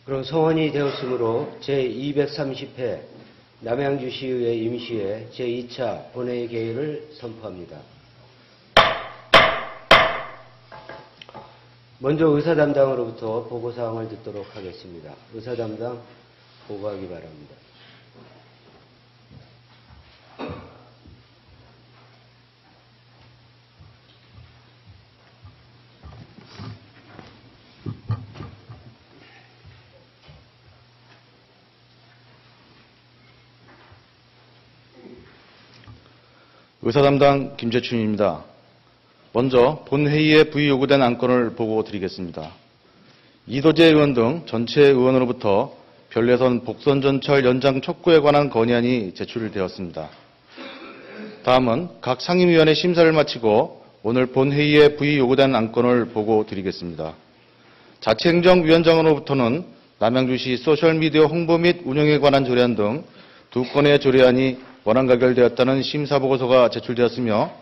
그럼 성원이 되었으므로 제230회 남양주시의회 임시회 제2차 본회의 개의를 선포합니다. 먼저 의사담당으로부터 보고사항을 듣도록 하겠습니다. 의사담당 보고하기 바랍니다. 의사담당 김재춘입니다. 먼저 본회의에 부의 요구된 안건을 보고 드리겠습니다. 이도재 의원 등 전체 의원으로부터 별내선 복선전철 연장 촉구에 관한 건의안이 제출되었습니다. 다음은 각 상임위원회 심사를 마치고 오늘 본회의에 부의 요구된 안건을 보고 드리겠습니다. 자치행정위원장으로부터는 남양주시 소셜미디어 홍보 및 운영에 관한 조례안 등 2건의 조례안이 원안 가결되었다는 심사보고서가 제출되었으며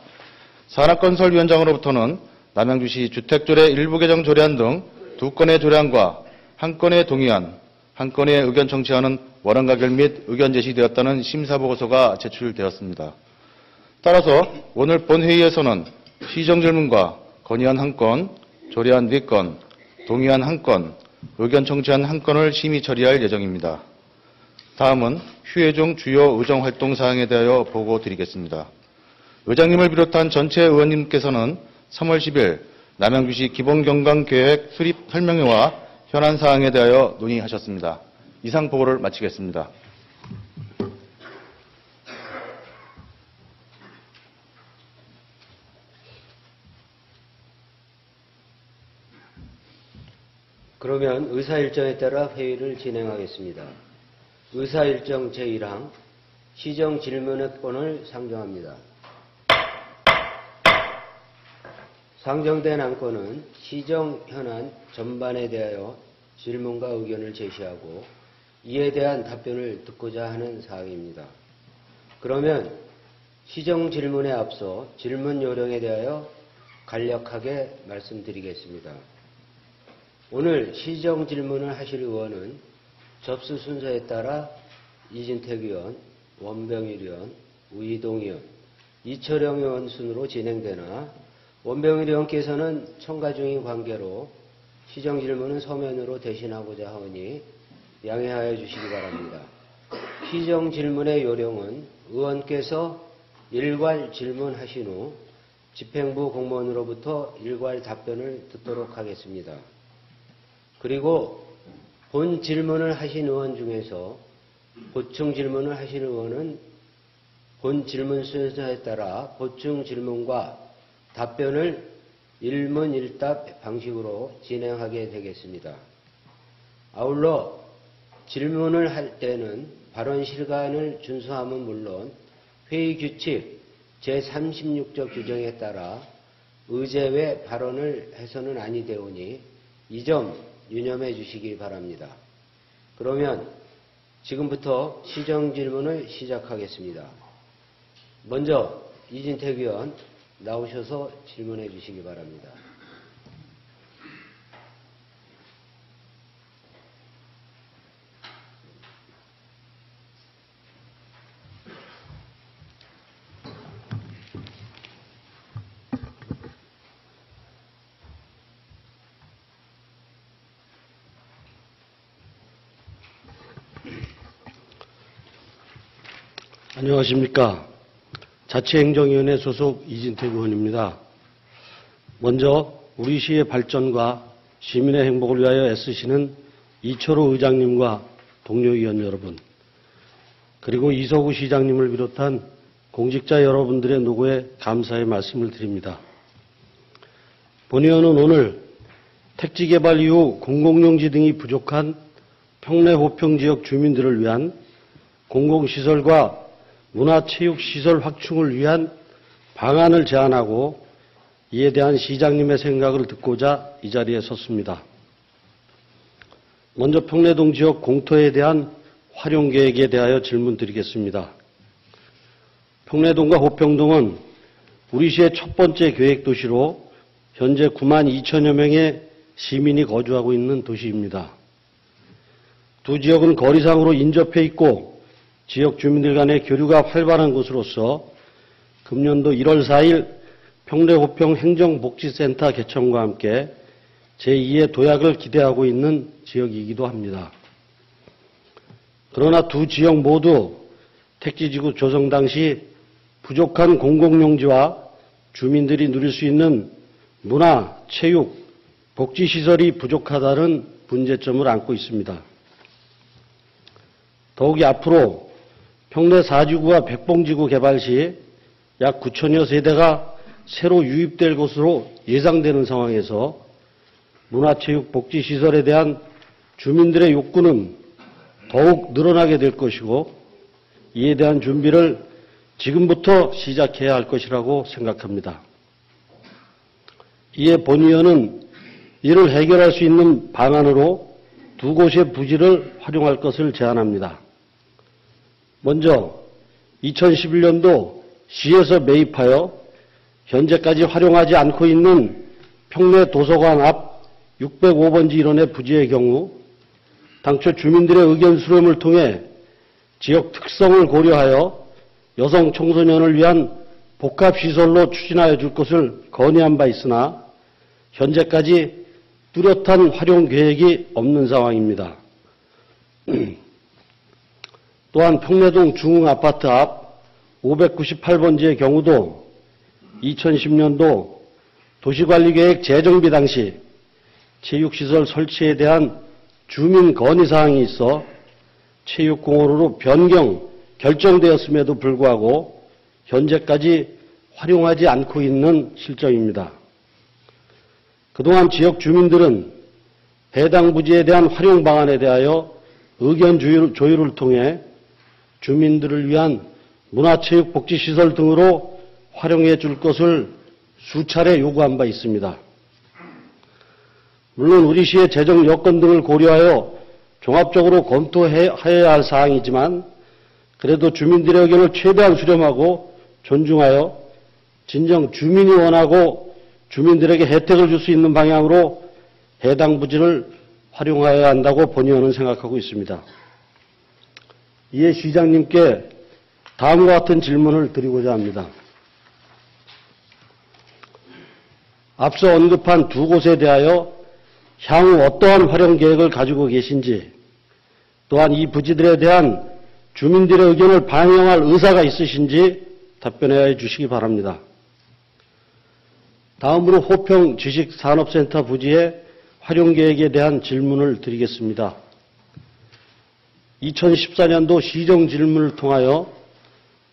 산학건설위원장으로부터는 남양주시 주택조례 일부 개정 조례안 등 2건의 조례안과 1건의 동의안, 1건의 의견 청취안은 원안 가결 및 의견 제시되었다는 심사보고서가 제출되었습니다. 따라서 오늘 본회의에서는 시정질문과 건의안 1건, 조례안 4건, 동의안 1건, 의견 청취안 1건을 심의 처리할 예정입니다. 다음은 휴회 중 주요 의정활동 사항에 대하여 보고 드리겠습니다. 의장님을 비롯한 전체 의원님께서는 3월 10일 남양주시 기본경강계획 수립 설명회와 현안 사항에 대하여 논의하셨습니다. 이상 보고를 마치겠습니다. 그러면 의사일정에 따라 회의를 진행하겠습니다. 의사일정 제1항 시정질문권을 상정합니다. 상정된 안건은 시정 현안 전반에 대하여 질문과 의견을 제시하고 이에 대한 답변을 듣고자 하는 사항입니다. 그러면 시정 질문에 앞서 질문 요령에 대하여 간략하게 말씀드리겠습니다. 오늘 시정 질문을 하실 의원은 접수 순서에 따라 이진택 의원, 원병일 의원, 우이동 의원, 이철영 의원 순으로 진행되나 원병일 의원께서는 청가 중인 관계로 시정 질문은 서면으로 대신하고자 하오니 양해하여 주시기 바랍니다. 시정 질문의 요령은 의원께서 일괄 질문하신 후 집행부 공무원으로부터 일괄 답변을 듣도록 하겠습니다. 그리고 본 질문을 하신 의원 중에서 보충 질문을 하신 의원은 본 질문 순서에 따라 보충 질문과 답변을 일문일답 방식으로 진행하게 되겠습니다. 아울러 질문을 할 때는 발언 시간을 준수함은 물론 회의 규칙 제36조 규정에 따라 의제 외 발언을 해서는 아니 되오니 이 점 유념해 주시기 바랍니다. 그러면 지금부터 시정 질문을 시작하겠습니다. 먼저 이진택 의원 나오셔서 질문해 주시기 바랍니다. 안녕하십니까. 자치행정위원회 소속 이진택 의원입니다. 먼저 우리 시의 발전과 시민의 행복을 위하여 애쓰시는 이철호 의장님과 동료 의원 여러분, 그리고 이서구 시장님을 비롯한 공직자 여러분들의 노고에 감사의 말씀을 드립니다. 본 의원은 오늘 택지 개발 이후 공공용지 등이 부족한 평내 호평지역 주민들을 위한 공공시설과 문화체육시설 확충을 위한 방안을 제안하고 이에 대한 시장님의 생각을 듣고자 이 자리에 섰습니다. 먼저 평내동 지역 공터에 대한 활용 계획에 대하여 질문드리겠습니다. 평내동과 호평동은 우리 시의 첫 번째 계획도시로 현재 9만 2천여 명의 시민이 거주하고 있는 도시입니다. 두 지역은 거리상으로 인접해 있고 지역 주민들 간의 교류가 활발한 곳으로서 금년도 1월 4일 평내호평 행정복지센터 개청과 함께 제2의 도약을 기대하고 있는 지역이기도 합니다. 그러나 두 지역 모두 택지지구 조성 당시 부족한 공공용지와 주민들이 누릴 수 있는 문화, 체육, 복지시설이 부족하다는 문제점을 안고 있습니다. 더욱이 앞으로 평내 4지구와 백봉지구 개발 시 약 9천여 세대가 새로 유입될 것으로 예상되는 상황에서 문화체육 복지시설에 대한 주민들의 욕구는 더욱 늘어나게 될 것이고 이에 대한 준비를 지금부터 시작해야 할 것이라고 생각합니다. 이에 본의원은 이를 해결할 수 있는 방안으로 두 곳의 부지를 활용할 것을 제안합니다. 먼저 2011년도 시에서 매입하여 현재까지 활용하지 않고 있는 평내 도서관 앞 605번지 일원의 부지의 경우 당초 주민들의 의견 수렴을 통해 지역 특성을 고려하여 여성 청소년을 위한 복합시설로 추진하여 줄 것을 건의한 바 있으나 현재까지 뚜렷한 활용 계획이 없는 상황입니다. 또한 평내동 중흥아파트 앞 598번지의 경우도 2010년도 도시관리계획 재정비 당시 체육시설 설치에 대한 주민 건의사항이 있어 체육공원으로 변경, 결정되었음에도 불구하고 현재까지 활용하지 않고 있는 실정입니다. 그동안 지역 주민들은 해당 부지에 대한 활용 방안에 대하여 의견 조율을 통해 주민들을 위한 문화체육복지시설 등으로 활용해 줄 것을 수차례 요구한 바 있습니다. 물론 우리 시의 재정 여건 등을 고려하여 종합적으로 검토해야 할 사항이지만 그래도 주민들의 의견을 최대한 수렴하고 존중하여 진정 주민이 원하고 주민들에게 혜택을 줄 수 있는 방향으로 해당 부지를 활용해야 한다고 본의원은 생각하고 있습니다. 이에 시장님께 다음과 같은 질문을 드리고자 합니다. 앞서 언급한 두 곳에 대하여 향후 어떠한 활용 계획을 가지고 계신지 또한 이 부지들에 대한 주민들의 의견을 반영할 의사가 있으신지 답변해 주시기 바랍니다. 다음으로 호평 지식산업센터 부지의 활용 계획에 대한 질문을 드리겠습니다. 2014년도 시정 질문을 통하여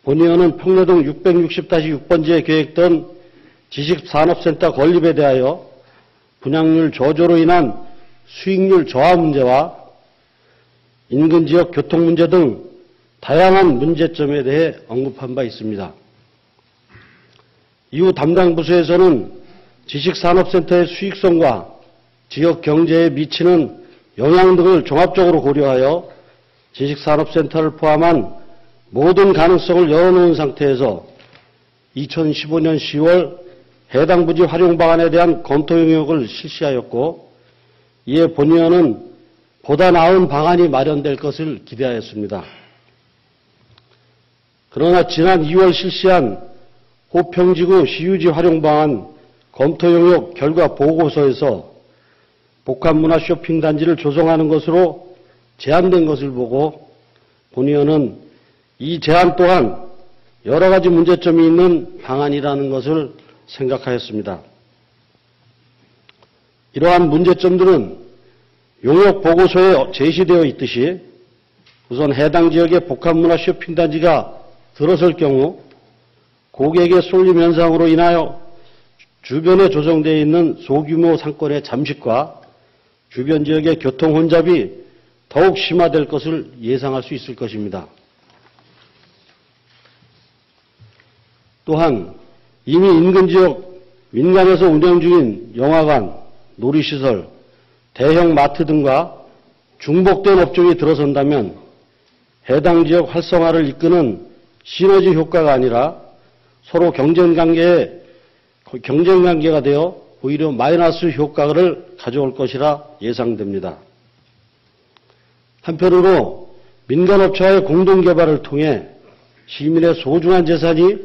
본의원은 평내동 660-6번지에 계획된 지식산업센터 건립에 대하여 분양률 저조로 인한 수익률 저하 문제와 인근 지역 교통 문제 등 다양한 문제점에 대해 언급한 바 있습니다. 이후 담당 부서에서는 지식산업센터의 수익성과 지역 경제에 미치는 영향 등을 종합적으로 고려하여 지식산업센터를 포함한 모든 가능성을 열어놓은 상태에서 2015년 10월 해당 부지 활용 방안에 대한 검토 용역을 실시하였고 이에 본의원은 보다 나은 방안이 마련될 것을 기대하였습니다. 그러나 지난 2월 실시한 호평지구 시유지 활용 방안 검토 용역 결과 보고서에서 복합문화 쇼핑단지를 조성하는 것으로 제안된 것을 보고 본의원은 이 제안 또한 여러 가지 문제점이 있는 방안이라는 것을 생각하였습니다. 이러한 문제점들은 용역 보고서에 제시되어 있듯이 우선 해당 지역의 복합문화 쇼핑단지가 들어설 경우 고객의 쏠림 현상으로 인하여 주변에 조성되어 있는 소규모 상권의 잠식과 주변 지역의 교통 혼잡이 더욱 심화될 것을 예상할 수 있을 것입니다. 또한 이미 인근 지역 민간에서 운영 중인 영화관, 놀이시설, 대형 마트 등과 중복된 업종이 들어선다면 해당 지역 활성화를 이끄는 시너지 효과가 아니라 서로 경쟁 관계가 되어 오히려 마이너스 효과를 가져올 것이라 예상됩니다. 한편으로 민간업체와의 공동개발을 통해 시민의 소중한 재산이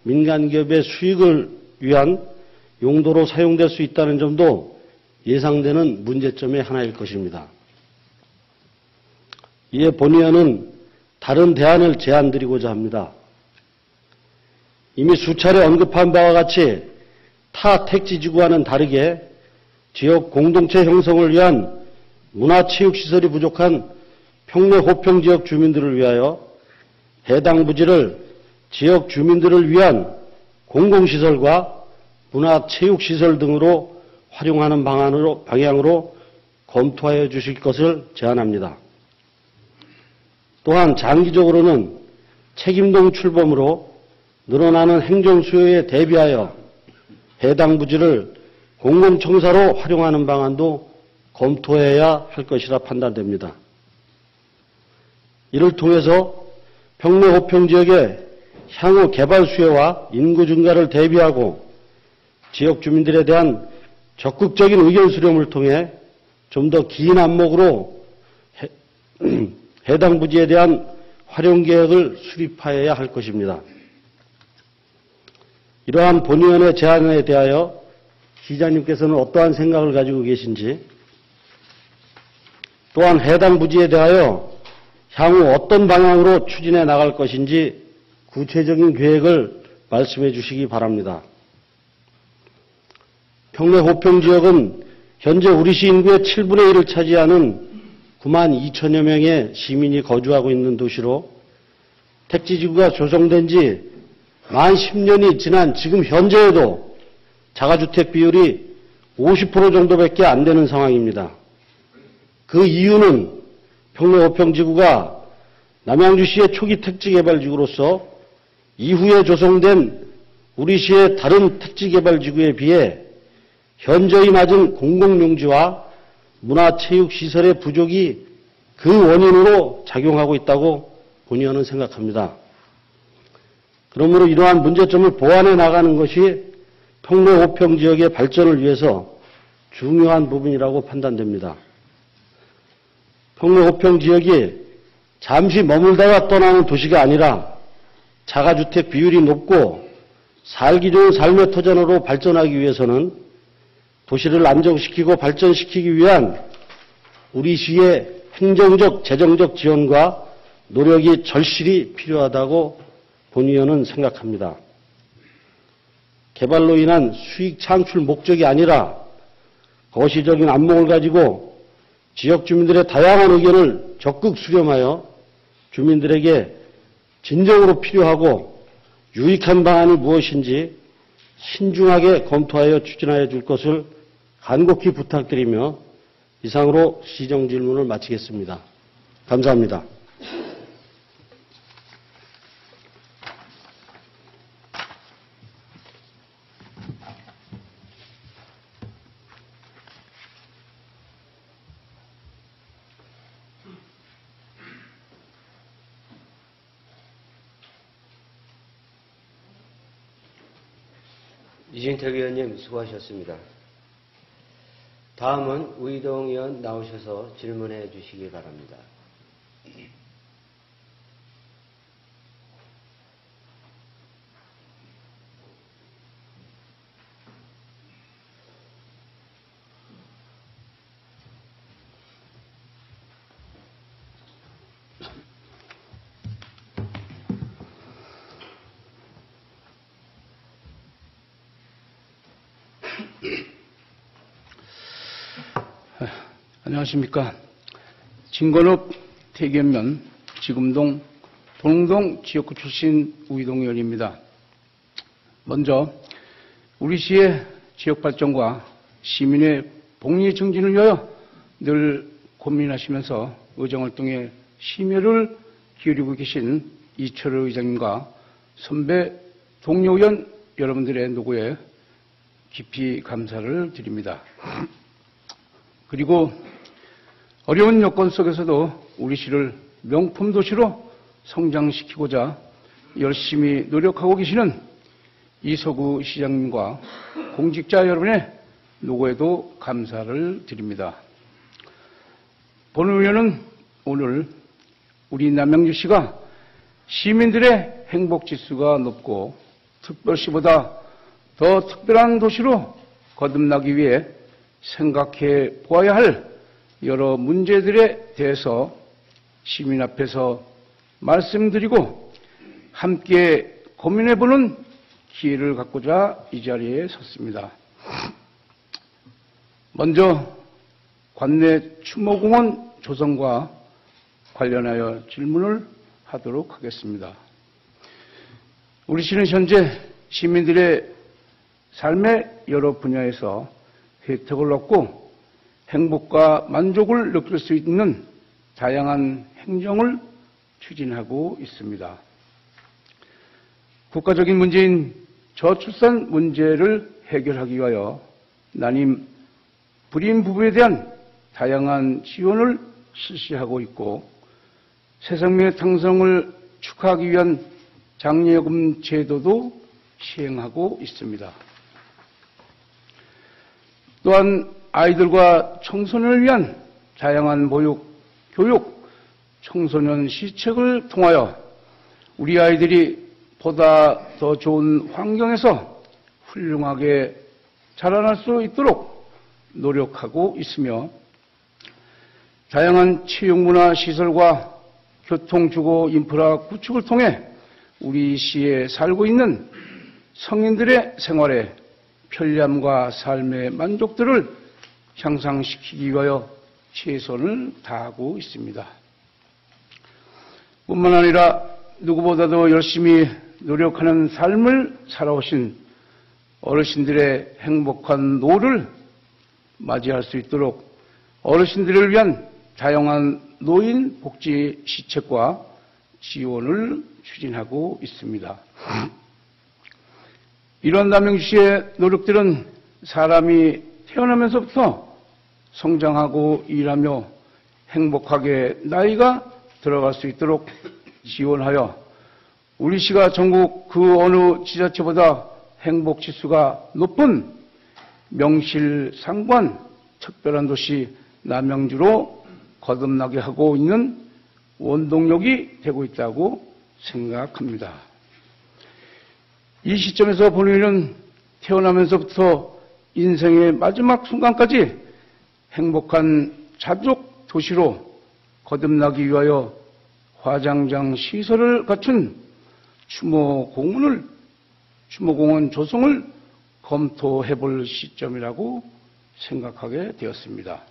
민간기업의 수익을 위한 용도로 사용될 수 있다는 점도 예상되는 문제점의 하나일 것입니다. 이에 본의원은 다른 대안을 제안드리고자 합니다. 이미 수차례 언급한 바와 같이 타 택지지구와는 다르게 지역 공동체 형성을 위한 문화체육시설이 부족한 평내 호평지역 주민들을 위하여 해당 부지를 지역 주민들을 위한 공공시설과 문화체육시설 등으로 활용하는 방향으로 검토하여 주실 것을 제안합니다. 또한 장기적으로는 책임동 출범으로 늘어나는 행정 수요에 대비하여 해당 부지를 공공청사로 활용하는 방안도 검토해야 할 것이라 판단됩니다. 이를 통해서 평내 호평지역의 향후 개발 수요와 인구 증가를 대비하고 지역 주민들에 대한 적극적인 의견 수렴을 통해 좀 더 긴 안목으로 해당 부지에 대한 활용 계획을 수립하여야 할 것입니다. 이러한 본의원의 제안에 대하여 시장님께서는 어떠한 생각을 가지고 계신지, 또한 해당 부지에 대하여 향후 어떤 방향으로 추진해 나갈 것인지 구체적인 계획을 말씀해 주시기 바랍니다. 평내 호평지역은 현재 우리시 인구의 7분의 1을 차지하는 9만 2천여 명의 시민이 거주하고 있는 도시로 택지지구가 조성된 지 만 10년이 지난 지금 현재에도 자가주택 비율이 50% 정도밖에 안 되는 상황입니다. 그 이유는 평내 호평지구가 남양주시의 초기 택지개발지구로서 이후에 조성된 우리시의 다른 택지개발지구에 비해 현저히 낮은 공공용지와 문화체육시설의 부족이 그 원인으로 작용하고 있다고 본의원은 생각합니다. 그러므로 이러한 문제점을 보완해 나가는 것이 평내 호평지역의 발전을 위해서 중요한 부분이라고 판단됩니다. 평내 호평지역이 잠시 머물다가 떠나는 도시가 아니라 자가주택 비율이 높고 살기 좋은 삶의 터전으로 발전하기 위해서는 도시를 안정시키고 발전시키기 위한 우리 시의 행정적, 재정적 지원과 노력이 절실히 필요하다고 본의원은 생각합니다. 개발로 인한 수익 창출 목적이 아니라 거시적인 안목을 가지고 지역 주민들의 다양한 의견을 적극 수렴하여 주민들에게 진정으로 필요하고 유익한 방안이 무엇인지 신중하게 검토하여 추진하여 줄 것을 간곡히 부탁드리며 이상으로 시정 질문을 마치겠습니다. 감사합니다. 이진택 의원님 수고하셨습니다. 다음은 우이동 의원 나오셔서 질문해 주시기 바랍니다. 안녕하십니까. 진건읍 태견면 지금동 동동 지역구 출신 우이동 의원입니다. 먼저 우리시의 지역발전과 시민의 복리 증진을 위하여 늘 고민하시면서 의정활동에 심혈을 기울이고 계신 이철우 의장님과 선배 동료 의원 여러분들의 노고에 깊이 감사를 드립니다. 그리고 어려운 여건 속에서도 우리 시를 명품 도시로 성장시키고자 열심히 노력하고 계시는 이서구 시장님과 공직자 여러분의 노고에도 감사를 드립니다. 본 의원은 오늘 우리 남양주시가 시민들의 행복지수가 높고 특별시보다 더 특별한 도시로 거듭나기 위해 생각해 보아야 할 여러 문제들에 대해서 시민 앞에서 말씀드리고 함께 고민해보는 기회를 갖고자 이 자리에 섰습니다. 먼저 관내 추모공원 조성과 관련하여 질문을 하도록 하겠습니다. 우리 시는 현재 시민들의 삶의 여러 분야에서 혜택을 얻고 행복과 만족을 느낄 수 있는 다양한 행정을 추진하고 있습니다. 국가적인 문제인 저출산 문제를 해결하기 위하여 난임 불임 부부에 대한 다양한 지원을 실시하고 있고 새생명의 탄생을 축하하기 위한 장려금 제도도 시행하고 있습니다. 또한 아이들과 청소년을 위한 다양한 보육, 교육, 청소년 시책을 통하여 우리 아이들이 보다 더 좋은 환경에서 훌륭하게 자라날 수 있도록 노력하고 있으며 다양한 체육문화 시설과 교통주거 인프라 구축을 통해 우리 시에 살고 있는 성인들의 생활에 편리함과 삶의 만족도를 향상시키기 위하여 최선을 다하고 있습니다. 뿐만 아니라 누구보다도 열심히 노력하는 삶을 살아오신 어르신들의 행복한 노후를 맞이할 수 있도록 어르신들을 위한 다양한 노인 복지 시책과 지원을 추진하고 있습니다. 이런 남양주시의 노력들은 사람이 태어나면서부터 성장하고 일하며 행복하게 나이가 들어갈 수 있도록 지원하여 우리 시가 전국 그 어느 지자체보다 행복지수가 높은 명실상부한 특별한 도시 남양주로 거듭나게 하고 있는 원동력이 되고 있다고 생각합니다. 이 시점에서 본인은 태어나면서부터 인생의 마지막 순간까지 행복한 자족 도시로 거듭나기 위하여 화장장 시설을 갖춘 추모공원 조성을 검토해 볼 시점이라고 생각하게 되었습니다.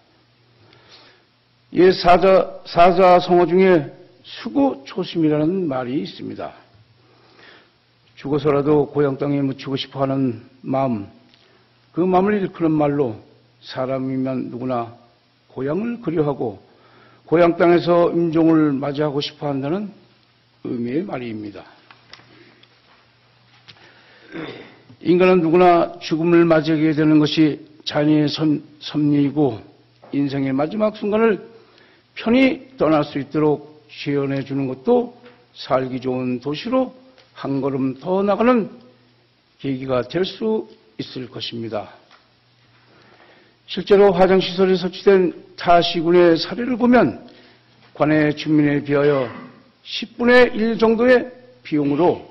예, 사자성어 중에 수고초심이라는 말이 있습니다. 죽어서라도 고향 땅에 묻히고 싶어하는 마음, 그 마음을 일컫는 말로 사람이면 누구나 고향을 그리워하고 고향 땅에서 임종을 맞이하고 싶어한다는 의미의 말입니다. 인간은 누구나 죽음을 맞이하게 되는 것이 자연의 섭리이고 인생의 마지막 순간을 편히 떠날 수 있도록 지원해 주는 것도 살기 좋은 도시로 한 걸음 더 나가는 계기가 될 수 있을 것입니다. 실제로 화장시설에 설치된 타 시군의 사례를 보면 관내 주민에 비하여 10분의 1 정도의 비용으로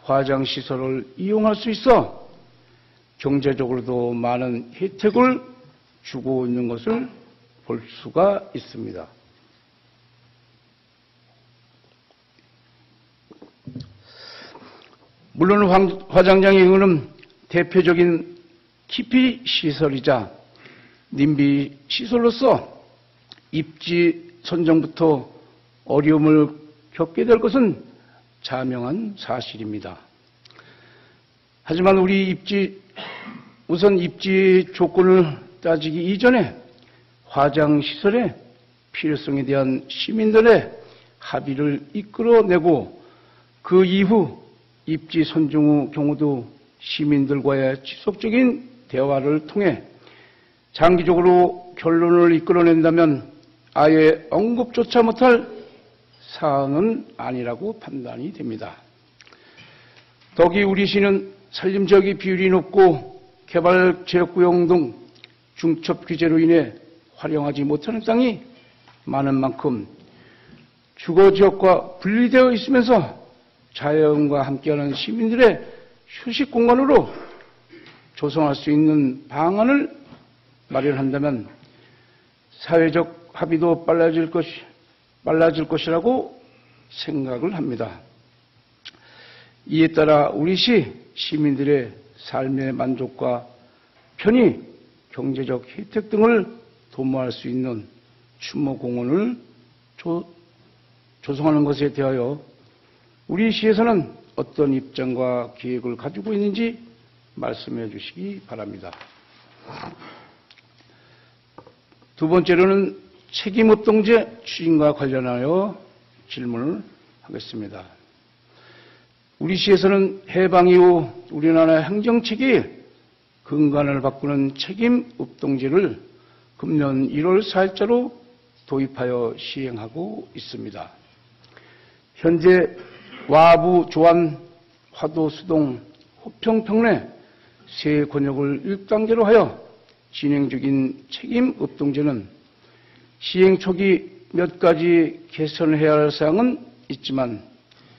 화장시설을 이용할 수 있어 경제적으로도 많은 혜택을 주고 있는 것을 볼 수가 있습니다. 물론 화장장의 경우는 대표적인 기피 시설이자 님비 시설로서 입지 선정부터 어려움을 겪게 될 것은 자명한 사실입니다. 하지만 우선 입지 조건을 따지기 이전에 화장시설의 필요성에 대한 시민들의 합의를 이끌어내고 그 이후 입지 선정 후 경우도 시민들과의 지속적인 대화를 통해 장기적으로 결론을 이끌어낸다면 아예 언급조차 못할 사안은 아니라고 판단이 됩니다. 더욱이 우리 시는 산림지역의 비율이 높고 개발지역구역 등 중첩 규제로 인해 활용하지 못하는 땅이 많은 만큼 주거지역과 분리되어 있으면서 자연과 함께하는 시민들의 휴식 공간으로 조성할 수 있는 방안을 마련한다면 사회적 합의도 빨라질 것이라고 생각을 합니다. 이에 따라 우리 시 시민들의 삶의 만족과 편의, 경제적 혜택 등을 도모할 수 있는 추모공원을 조성하는 것에 대하여 우리 시에서는 어떤 입장과 계획을 가지고 있는지 말씀해 주시기 바랍니다. 두 번째로는 책임업동제 추진과 관련하여 질문을 하겠습니다. 우리 시에서는 해방 이후 우리나라 행정체계의 근간을 바꾸는 책임업동제를 금년 1월 4일자로 도입하여 시행하고 있습니다. 현재 와부, 조안, 화도, 수동, 호평, 평내 세 권역을 1단계로 하여 진행 중인 책임업동제는 시행 초기 몇 가지 개선해야 할 사항은 있지만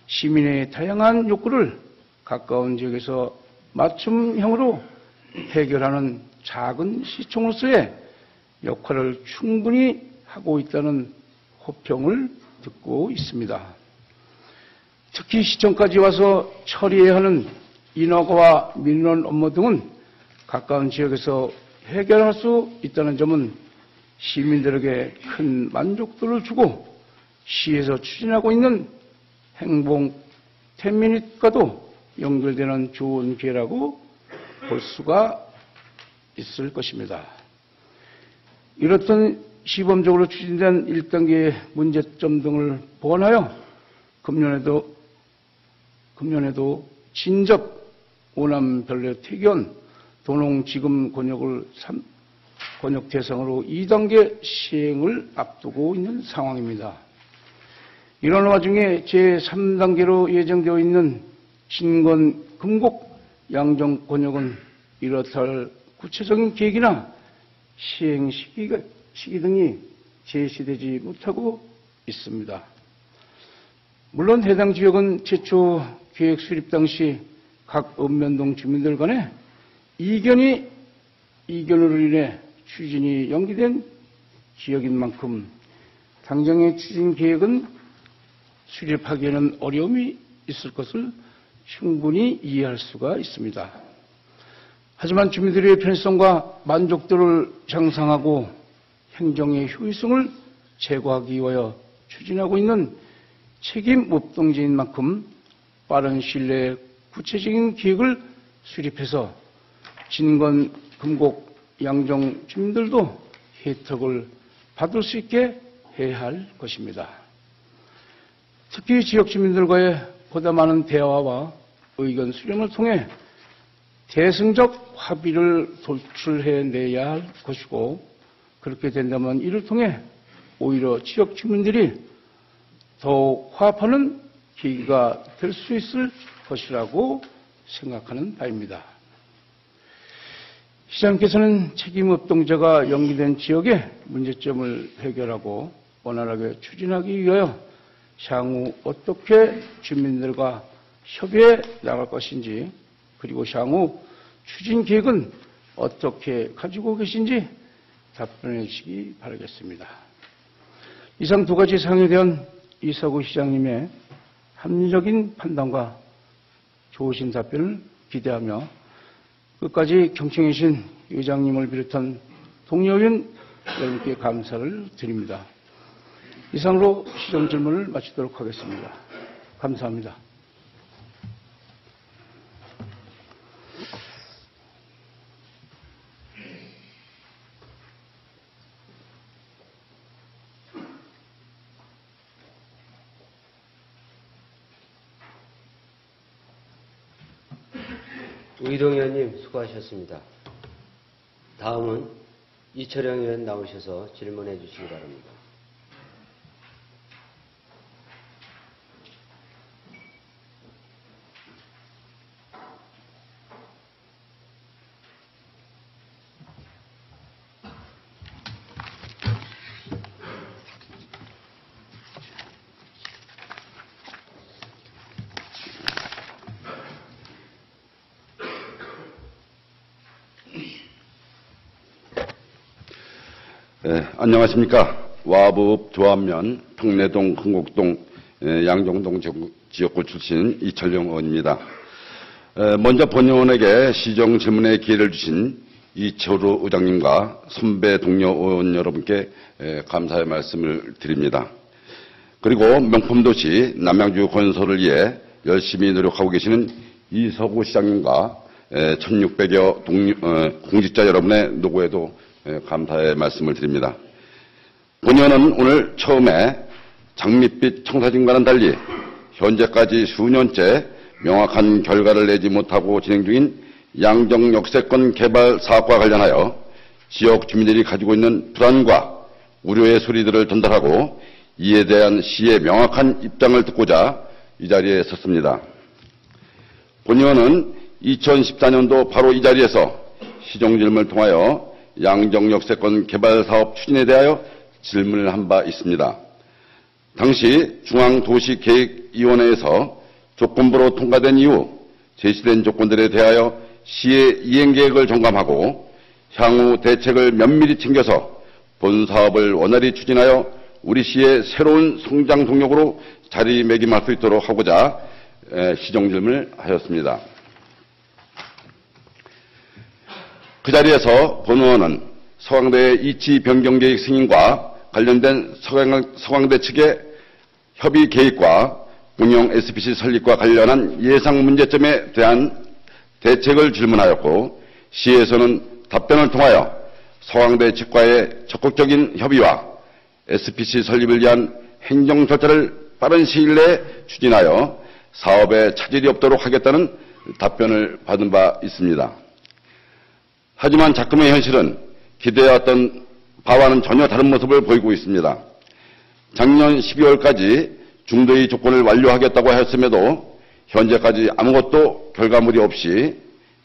시민의 다양한 욕구를 가까운 지역에서 맞춤형으로 해결하는 작은 시청으로서의 역할을 충분히 하고 있다는 호평을 듣고 있습니다. 특히 시청까지 와서 처리해야 하는 인허가와 민원 업무 등은 가까운 지역에서 해결할 수 있다는 점은 시민들에게 큰 만족도를 주고 시에서 추진하고 있는 행복 10미닛과도 연결되는 좋은 기회라고 볼 수가 있을 것입니다. 이렇듯 시범적으로 추진된 1단계의 문제점 등을 보완하여 금년에도 진접, 오남, 별내, 태견, 도농, 지금 권역을 권역 대상으로 2단계 시행을 앞두고 있는 상황입니다. 이런 와중에 제3단계로 예정되어 있는 진권, 금곡, 양정 권역은 이렇다 할 구체적인 계획이나 시행 시기 등이 제시되지 못하고 있습니다. 물론 해당 지역은 최초 계획 수립 당시 각 읍면동 주민들 간에 이견으로 인해 추진이 연기된 지역인 만큼 당장의 추진 계획은 수립하기에는 어려움이 있을 것을 충분히 이해할 수가 있습니다. 하지만 주민들의 편의성과 만족도를 향상하고 행정의 효율성을 제고하기 위하여 추진하고 있는 책임업동제인 만큼 빠른 시일 내에 구체적인 계획을 수립해서 진권, 금곡, 양정 주민들도 혜택을 받을 수 있게 해야 할 것입니다. 특히 지역 주민들과의 보다 많은 대화와 의견 수렴을 통해 대승적 합의를 도출해내야 할 것이고, 그렇게 된다면 이를 통해 오히려 지역 주민들이 더욱 화합하는 계기가 될 수 있을 것이라고 생각하는 바입니다. 시장께서는 책임업동제가 연기된 지역의 문제점을 해결하고 원활하게 추진하기 위하여 향후 어떻게 주민들과 협의해 나갈 것인지, 그리고 향후 추진 계획은 어떻게 가지고 계신지 답변해 주시기 바라겠습니다. 이상 두 가지 사항에 대한 이사구 시장님의 합리적인 판단과 좋으신 답변을 기대하며 끝까지 경청해 주신 의장님을 비롯한 동료의원 여러분께 감사를 드립니다. 이상으로 시정 질문을 마치도록 하겠습니다. 감사합니다. 우이동 의원님 수고하셨습니다. 다음은 이철영 의원 나오셔서 질문해 주시기 바랍니다. 안녕하십니까. 와부읍 조합면 평내동, 흥곡동, 양정동 지역구 출신 이철용 의원입니다. 먼저 본의원에게 시정 질문의 기회를 주신 이철우 의장님과 선배 동료 의원 여러분께 감사의 말씀을 드립니다. 그리고 명품도시 남양주 건설을 위해 열심히 노력하고 계시는 이서구 시장님과 1600여 공직자 여러분의 노고에도 감사의 말씀을 드립니다. 본의원은 오늘 처음에 장밋빛 청사진과는 달리 현재까지 수년째 명확한 결과를 내지 못하고 진행 중인 양정역세권 개발 사업과 관련하여 지역 주민들이 가지고 있는 불안과 우려의 소리들을 전달하고 이에 대한 시의 명확한 입장을 듣고자 이 자리에 섰습니다. 본의원은 2014년도 바로 이 자리에서 시정질문을 통하여 양정역세권 개발 사업 추진에 대하여 질문을 한 바 있습니다. 당시 중앙도시계획위원회에서 조건부로 통과된 이후 제시된 조건들에 대하여 시의 이행계획을 점검하고 향후 대책을 면밀히 챙겨서 본 사업을 원활히 추진하여 우리 시의 새로운 성장 동력으로 자리매김할 수 있도록 하고자 시정질문을 하였습니다. 그 자리에서 본 의원은 서강대의 이치 변경계획 승인과 관련된 서강대 측의 협의 계획과 운영 SPC 설립과 관련한 예상 문제점에 대한 대책을 질문하였고, 시에서는 답변을 통하여 서강대 측과의 적극적인 협의와 SPC 설립을 위한 행정 절차를 빠른 시일 내에 추진하여 사업에 차질이 없도록 하겠다는 답변을 받은 바 있습니다. 하지만 작금의 현실은 기대해왔던 바와는 전혀 다른 모습을 보이고 있습니다. 작년 12월까지 중도의 조건을 완료하겠다고 하였음에도 현재까지 아무것도 결과물이 없이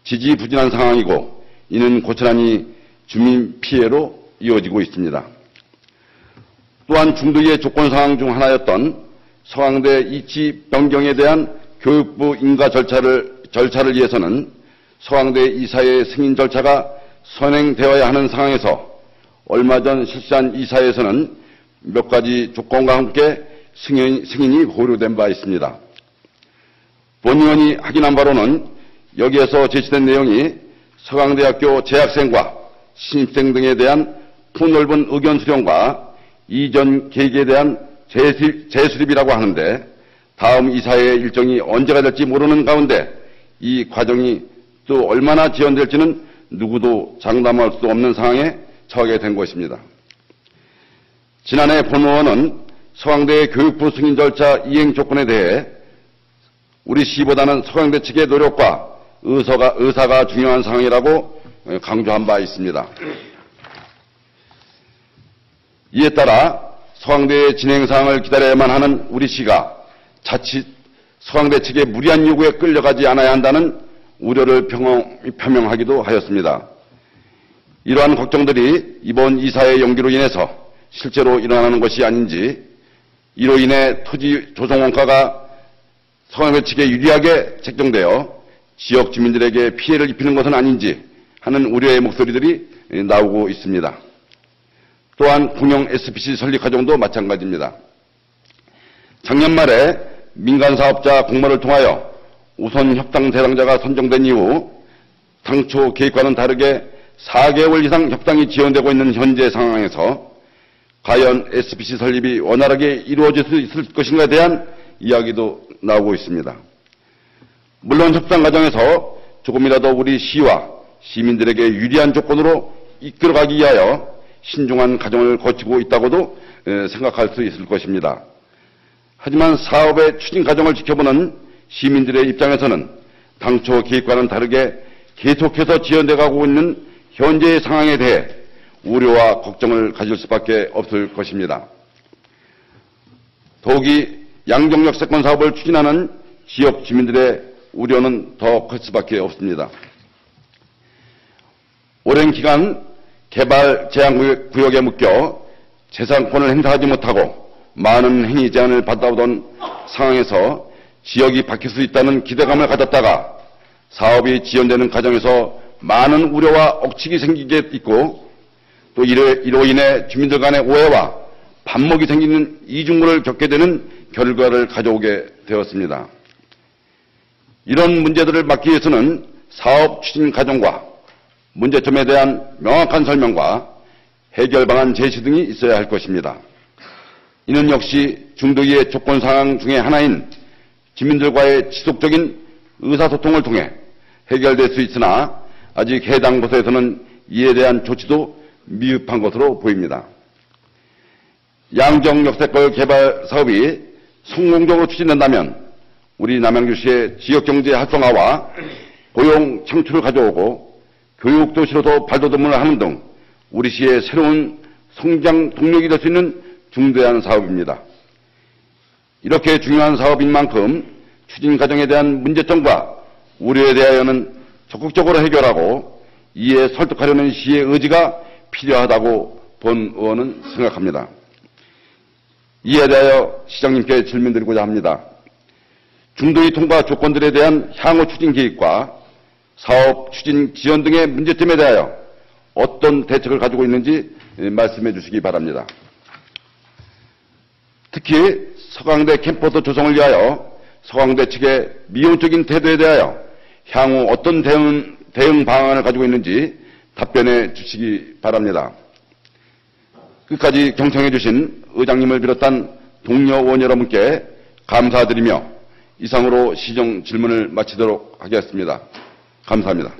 지지부진한 상황이고, 이는 고스란히 주민 피해로 이어지고 있습니다. 또한 중도의 조건 상황 중 하나였던 서강대 이치 변경에 대한 교육부 인가 절차를 위해서는 서강대 이사의 승인 절차가 선행되어야 하는 상황에서 얼마 전 실시한 이사에서는 몇 가지 조건과 함께 승인이 보류된 바 있습니다. 본 의원이 확인한 바로는 여기에서 제시된 내용이 서강대학교 재학생과 신입생 등에 대한 폭넓은 의견 수렴과 이전 계획에 대한 재수립이라고 하는데, 다음 이사의 일정이 언제가 될지 모르는 가운데 이 과정이 또 얼마나 지연될지는 누구도 장담할 수 없는 상황에 처하게 된 것입니다. 지난해 본 의원은 서강대의 교육부 승인 절차 이행 조건에 대해 우리 시보다는 서강대 측의 노력과 의사가 중요한 상황이라고 강조한 바 있습니다. 이에 따라 서강대의 진행 사항을 기다려야만 하는 우리 시가 자칫 서강대 측의 무리한 요구에 끌려가지 않아야 한다는 우려를 표명하기도 하였습니다. 이러한 걱정들이 이번 이사의 연기로 인해서 실제로 일어나는 것이 아닌지, 이로 인해 토지 조성 원가가 서강대 측에 유리하게 책정되어 지역 주민들에게 피해를 입히는 것은 아닌지 하는 우려의 목소리들이 나오고 있습니다. 또한 군용 SPC 설립 과정도 마찬가지입니다. 작년 말에 민간사업자 공모를 통하여 우선 협상 대상자가 선정된 이후 당초 계획과는 다르게 4개월 이상 협상이 지연되고 있는 현재 상황에서 과연 SPC 설립이 원활하게 이루어질 수 있을 것인가에 대한 이야기도 나오고 있습니다. 물론 협상 과정에서 조금이라도 우리 시와 시민들에게 유리한 조건으로 이끌어가기 위하여 신중한 과정을 거치고 있다고도 생각할 수 있을 것입니다. 하지만 사업의 추진 과정을 지켜보는 시민들의 입장에서는 당초 계획과는 다르게 계속해서 지연돼 가고 있는 현재의 상황에 대해 우려와 걱정을 가질 수밖에 없을 것입니다. 더욱이 양정역세권 사업을 추진하는 지역 주민들의 우려는 더 클 수밖에 없습니다. 오랜 기간 개발 제한 구역에 묶여 재산권을 행사하지 못하고 많은 행위 제한을 받아오던 상황에서 지역이 바뀔 수 있다는 기대감을 가졌다가 사업이 지연되는 과정에서 많은 우려와 억측이 생기게 있고, 또 이로 인해 주민들 간의 오해와 반목이 생기는 이중구를 겪게 되는 결과를 가져오게 되었습니다. 이런 문제들을 막기 위해서는 사업 추진 과정과 문제점에 대한 명확한 설명과 해결 방안 제시 등이 있어야 할 것입니다. 이는 역시 중도기의 조건 사항 중에 하나인 주민들과의 지속적인 의사소통을 통해 해결될 수 있으나 아직 해당 부서에서는 이에 대한 조치도 미흡한 것으로 보입니다. 양정 역세권 개발 사업이 성공적으로 추진된다면 우리 남양주시의 지역경제 활성화와 고용 창출을 가져오고 교육도시로도 발돋움을 하는 등 우리 시의 새로운 성장 동력이 될 수 있는 중대한 사업입니다. 이렇게 중요한 사업인 만큼 추진 과정에 대한 문제점과 우려에 대하여는 적극적으로 해결하고 이에 설득하려는 시의 의지가 필요하다고 본 의원은 생각합니다. 이에 대하여 시장님께 질문드리고자 합니다. 중도의 통과 조건들에 대한 향후 추진 계획과 사업 추진 지연 등의 문제점에 대하여 어떤 대책을 가지고 있는지 말씀해 주시기 바랍니다. 특히 서강대 캠퍼스 조성을 위하여 서강대 측의 미온적인 태도에 대하여 향후 어떤 대응 방안을 가지고 있는지 답변해 주시기 바랍니다. 끝까지 경청해 주신 의장님을 비롯한 동료 의원 여러분께 감사드리며 이상으로 시정 질문을 마치도록 하겠습니다. 감사합니다.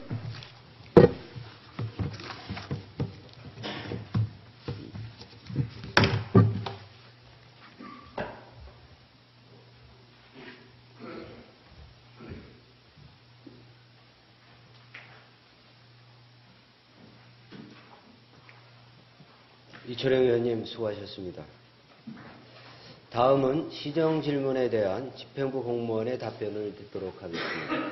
이철영 의원님 수고하셨습니다. 다음은 시정 질문에 대한 집행부 공무원의 답변을 듣도록 하겠습니다.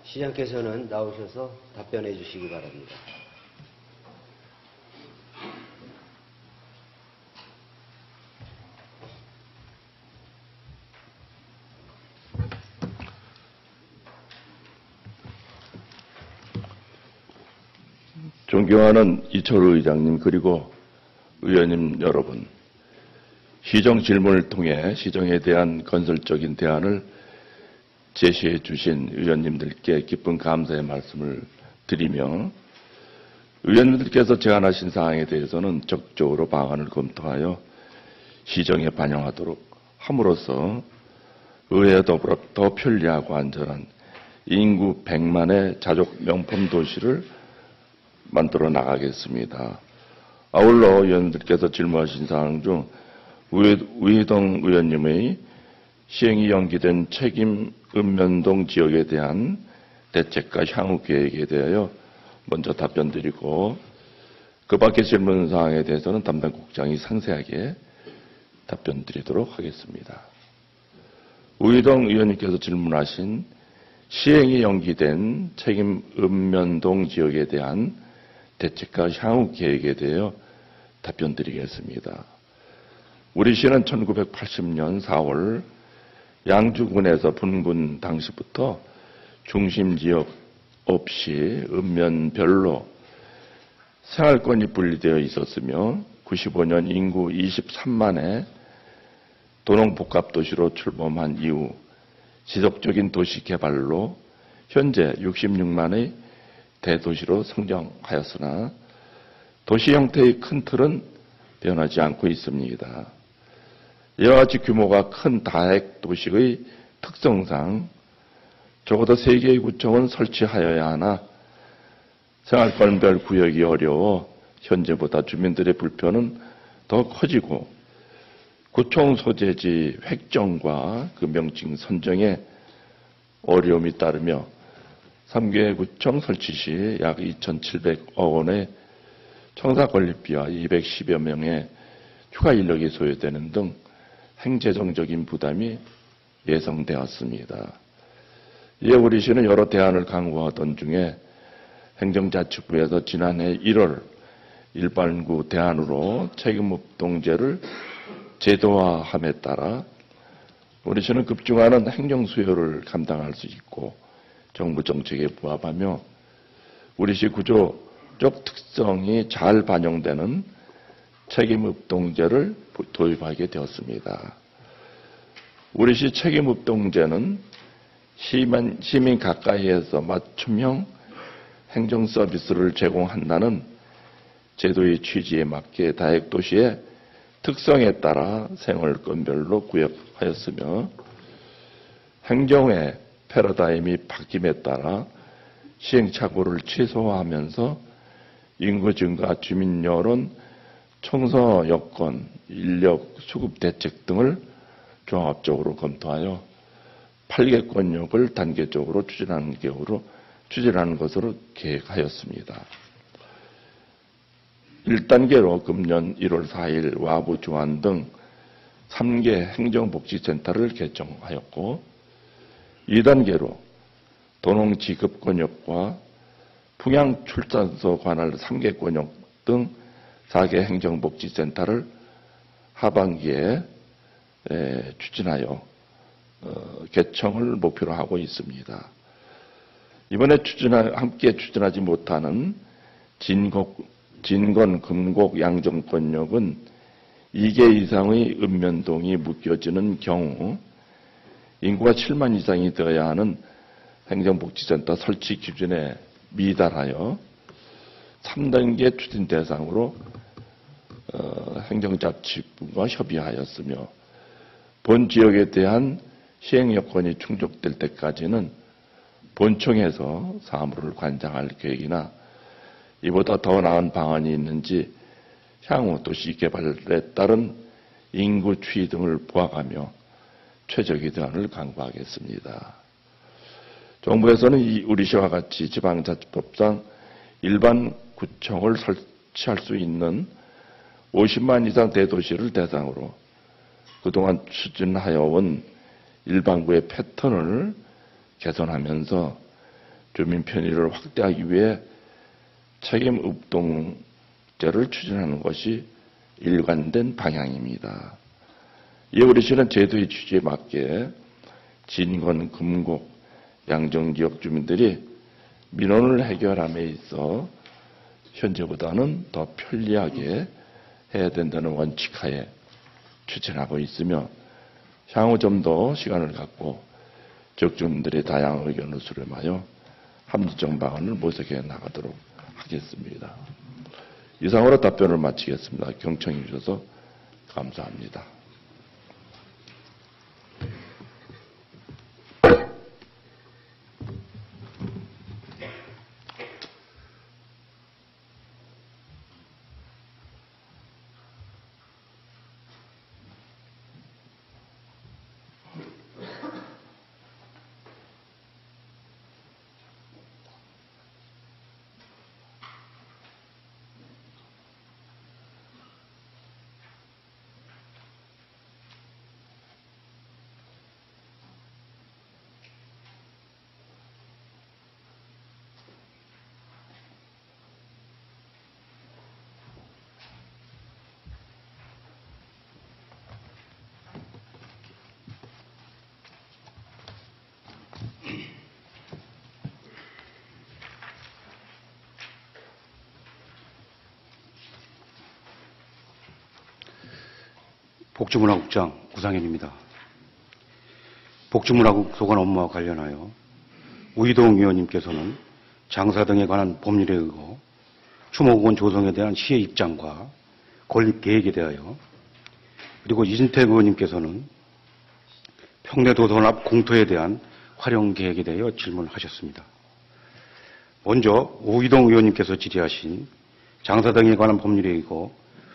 시장께서는 나오셔서 답변해 주시기 바랍니다. 존경하는 이철우 의장님 그리고 의원님 여러분, 시정 질문을 통해 시정에 대한 건설적인 대안을 제시해 주신 의원님들께 깊은 감사의 말씀을 드리며 의원님들께서 제안하신 사항에 대해서는 적극적으로 방안을 검토하여 시정에 반영하도록 함으로써 의회에 더불어 더 편리하고 안전한 인구 100만의 자족 명품 도시를 만들어 나가겠습니다. 아울러 의원님들께서 질문하신 사항 중 우희동 의원님의 시행이 연기된 책임 읍면동 지역에 대한 대책과 향후 계획에 대하여 먼저 답변드리고 그 밖의 질문 사항에 대해서는 담당 국장이 상세하게 답변드리도록 하겠습니다. 우희동 의원님께서 질문하신 시행이 연기된 책임 읍면동 지역에 대한 대책과 향후 계획에 대하여 답변드리겠습니다. 우리 시는 1980년 4월 양주군에서 분군 당시부터 중심지역 없이 읍면별로 생활권이 분리되어 있었으며 95년 인구 23만의 도농복합도시로 출범한 이후 지속적인 도시개발로 현재 66만의 대도시로 성장하였으나 도시 형태의 큰 틀은 변하지 않고 있습니다. 이와 같이 규모가 큰 다핵 도시의 특성상 적어도 3개의 구청은 설치하여야 하나 생활권별 구역이 어려워 현재보다 주민들의 불편은 더 커지고 구청 소재지 획정과 그 명칭 선정에 어려움이 따르며 3개 구청 설치 시 약 2,700억 원의 청사 건립비와 210여 명의 추가 인력이 소요되는 등 행재정적인 부담이 예상되었습니다. 이에 우리 시는 여러 대안을 강구하던 중에 행정자치부에서 지난해 1월 일반구 대안으로 책임업동제를 제도화함에 따라 우리 시는 급증하는 행정 수요를 감당할 수 있고 정부 정책에 부합하며 우리 시 구조 쪽 특성이 잘 반영되는 책임협동제를 도입하게 되었습니다. 우리시 책임협동제는 시민 가까이에서 맞춤형 행정 서비스를 제공한다는 제도의 취지에 맞게 다핵도시의 특성에 따라 생활권별로 구역하였으며 행정의 패러다임이 바뀜에 따라 시행착오를 최소화하면서 인구 증가, 주민 여론, 청소 여건, 인력 수급 대책 등을 종합적으로 검토하여 8개권역을 단계적으로 추진하는 것으로 계획하였습니다. 1단계로 금년 1월 4일 와부, 중안 등 3개 행정복지센터를 개청하였고 2단계로 도농지급권역과 풍양출산소 관할 3개 권역 등 4개 행정복지센터를 하반기에 추진하여 개청을 목표로 하고 있습니다. 이번에 함께 추진하지 못하는 진건, 금곡, 양정권역은 2개 이상의 읍면동이 묶여지는 경우 인구가 7만 이상이 되어야 하는 행정복지센터 설치 기준에 미달하여 3단계 추진 대상으로 행정자치부가 협의하였으며 본 지역에 대한 시행 여건이 충족될 때까지는 본청에서 사무를 관장할 계획이나 이보다 더 나은 방안이 있는지 향후 도시개발에 따른 인구 추이 등을 보아가며 최적의 대안을 강구하겠습니다. 정부에서는 우리시와 같이 지방자치법상 일반 구청을 설치할 수 있는 50만 이상 대도시를 대상으로 그동안 추진하여 온 일반구의 패턴을 개선하면서 주민 편의를 확대하기 위해 책임협동제를 추진하는 것이 일관된 방향입니다. 이에 우리시는 제도의 취지에 맞게 진건, 금곡, 양정지역 주민들이 민원을 해결함에 있어 현재보다는 더 편리하게 해야 된다는 원칙하에 추진하고 있으며 향후 좀 더 시간을 갖고 지역주민들의 다양한 의견을 수렴하여 합리적 방안을 모색해 나가도록 하겠습니다. 이상으로 답변을 마치겠습니다. 경청해 주셔서 감사합니다. 복지문화국장 구상현입니다. 복지문화국 소관 업무와 관련하여 우이동 의원님께서는 장사 등에 관한 법률에 의거 추모공원 조성에 대한 시의 입장과 건립 계획에 대하여, 그리고 이진택 의원님께서는 평내도선 앞 공터에 대한 활용 계획에 대하여 질문하셨습니다. 먼저 우이동 의원님께서 질의하신 장사 등에 관한 법률에 의거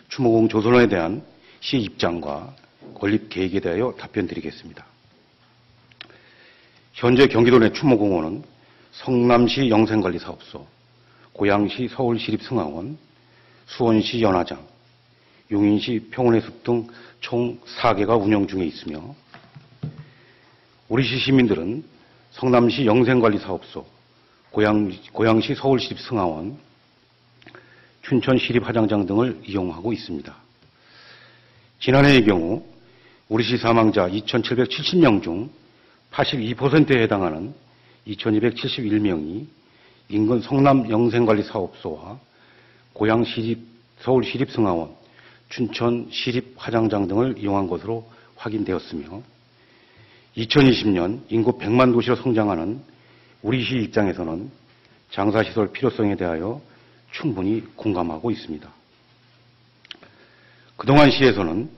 추모공원 조성에 대한 시의 입장과 건립 계획에 대하여 답변드리겠습니다. 현재 경기도 내 추모공원은 성남시 영생관리사업소, 고양시 서울시립승하원, 수원시 연화장, 용인시 평온해숲 등 총 4개가 운영 중에 있으며, 우리시 시민들은 성남시 영생관리사업소, 고양시 서울시립승하원, 춘천시립화장장 등을 이용하고 있습니다. 지난해의 경우 우리시 사망자 2,770명 중 82%에 해당하는 2,271명이 인근 성남 영생관리사업소와 서울시립승하원, 춘천시립화장장 등을 이용한 것으로 확인되었으며 2020년 인구 100만 도시로 성장하는 우리 시 입장에서는 장사시설 필요성에 대하여 충분히 공감하고 있습니다. 그동안 시에서는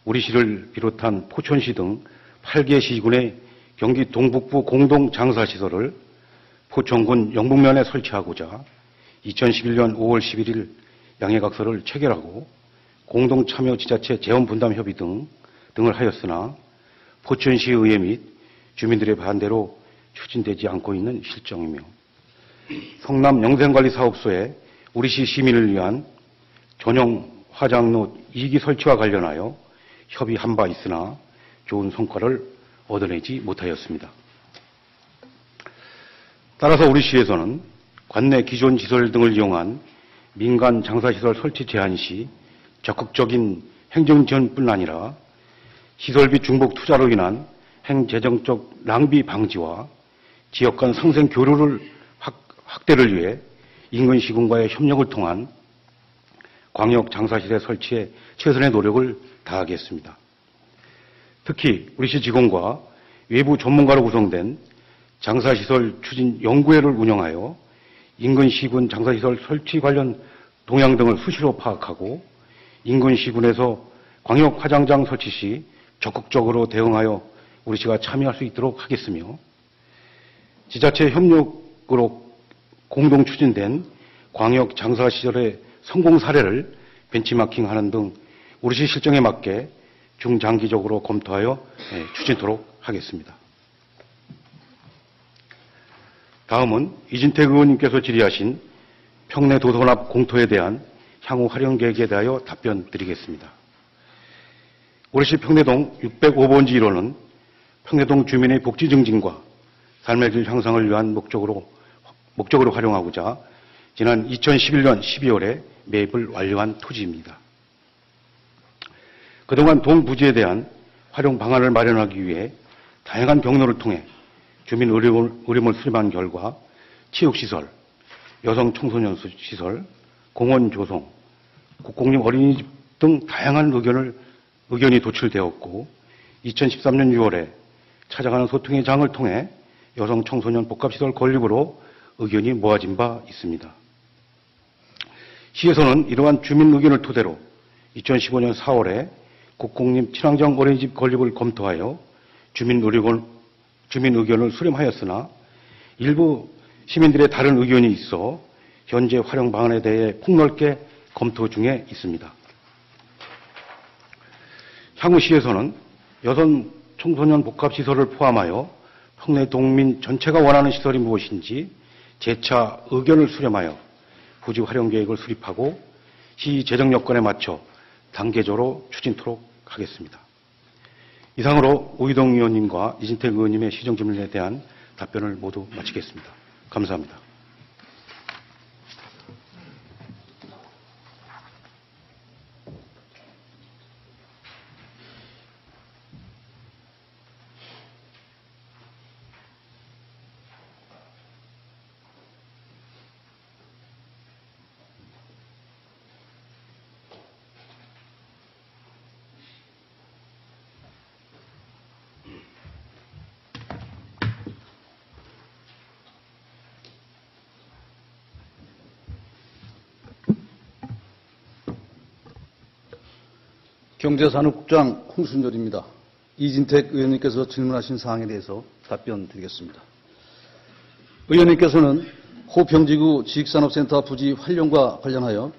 우리 시를 비롯한 포천시 등 8개 시군의 경기 동북부 공동 장사시설을 포천군 영북면에 설치하고자 2011년 5월 11일 양해각서를 체결하고 공동참여지자체 재원분담협의 등을 하였으나 포천시의회 및 주민들의 반대로 추진되지 않고 있는 실정이며 성남 영생관리사업소에 우리시 시민을 위한 전용 화장로 2기 설치와 관련하여 협의한 바 있으나 좋은 성과를 얻어내지 못하였습니다. 따라서 우리 시에서는 관내 기존 시설 등을 이용한 민간 장사시설 설치 제한 시 적극적인 행정지원뿐 아니라 시설비 중복 투자로 인한 행재정적 낭비 방지와 지역 간 상생 교류를 확대를 위해 인근 시군과의 협력을 통한 광역 장사시설 설치에 최선의 노력을 다하겠습니다. 특히 우리 시 직원과 외부 전문가로 구성된 장사시설 추진 연구회를 운영하여 인근 시군 장사시설 설치 관련 동향 등을 수시로 파악하고 인근 시군에서 광역 화장장 설치 시 적극적으로 대응하여 우리 시가 참여할 수 있도록 하겠으며 지자체 협력으로 공동 추진된 광역 장사시설의 성공 사례를 벤치마킹하는 등 우리 시 실정에 맞게 중장기적으로 검토하여 추진토록 하겠습니다. 다음은 이진택 의원님께서 질의하신 평내 도서관앞 공터에 대한 향후 활용 계획에 대하여 답변 드리겠습니다. 우리시 평내동 605번지 1호는 평내동 주민의 복지 증진과 삶의 질 향상을 위한 목적으로 활용하고자 지난 2011년 12월에 매입을 완료한 토지입니다. 그동안 동 부지에 대한 활용 방안을 마련하기 위해 다양한 경로를 통해 주민 의뢰문을 수렴한 결과 체육시설, 여성 청소년 시설, 공원 조성, 국공립 어린이집 등 다양한 의견이 도출되었고 2013년 6월에 찾아가는 소통의 장을 통해 여성 청소년 복합시설 건립으로 의견이 모아진 바 있습니다. 시에서는 이러한 주민 의견을 토대로 2015년 4월에 국공립 친환경 어린이집 건립을 검토하여 주민 의견을 수렴하였으나 일부 시민들의 다른 의견이 있어 현재 활용 방안에 대해 폭넓게 검토 중에 있습니다. 향후 시에서는 여성 청소년 복합시설을 포함하여 평내 동민 전체가 원하는 시설이 무엇인지 재차 의견을 수렴하여 부지 활용 계획을 수립하고 시 재정 여건에 맞춰 단계적으로 추진토록 하겠습니다. 이상으로 우이동 의원님과 이진택 의원님의 시정 질문에 대한 답변을 모두 마치겠습니다. 감사합니다. 경제산업국장 홍순열입니다. 이진택 의원님께서 질문하신 사항에 대해서 답변 드리겠습니다. 의원님께서는 호평지구 지식산업센터 부지 활용과 관련하여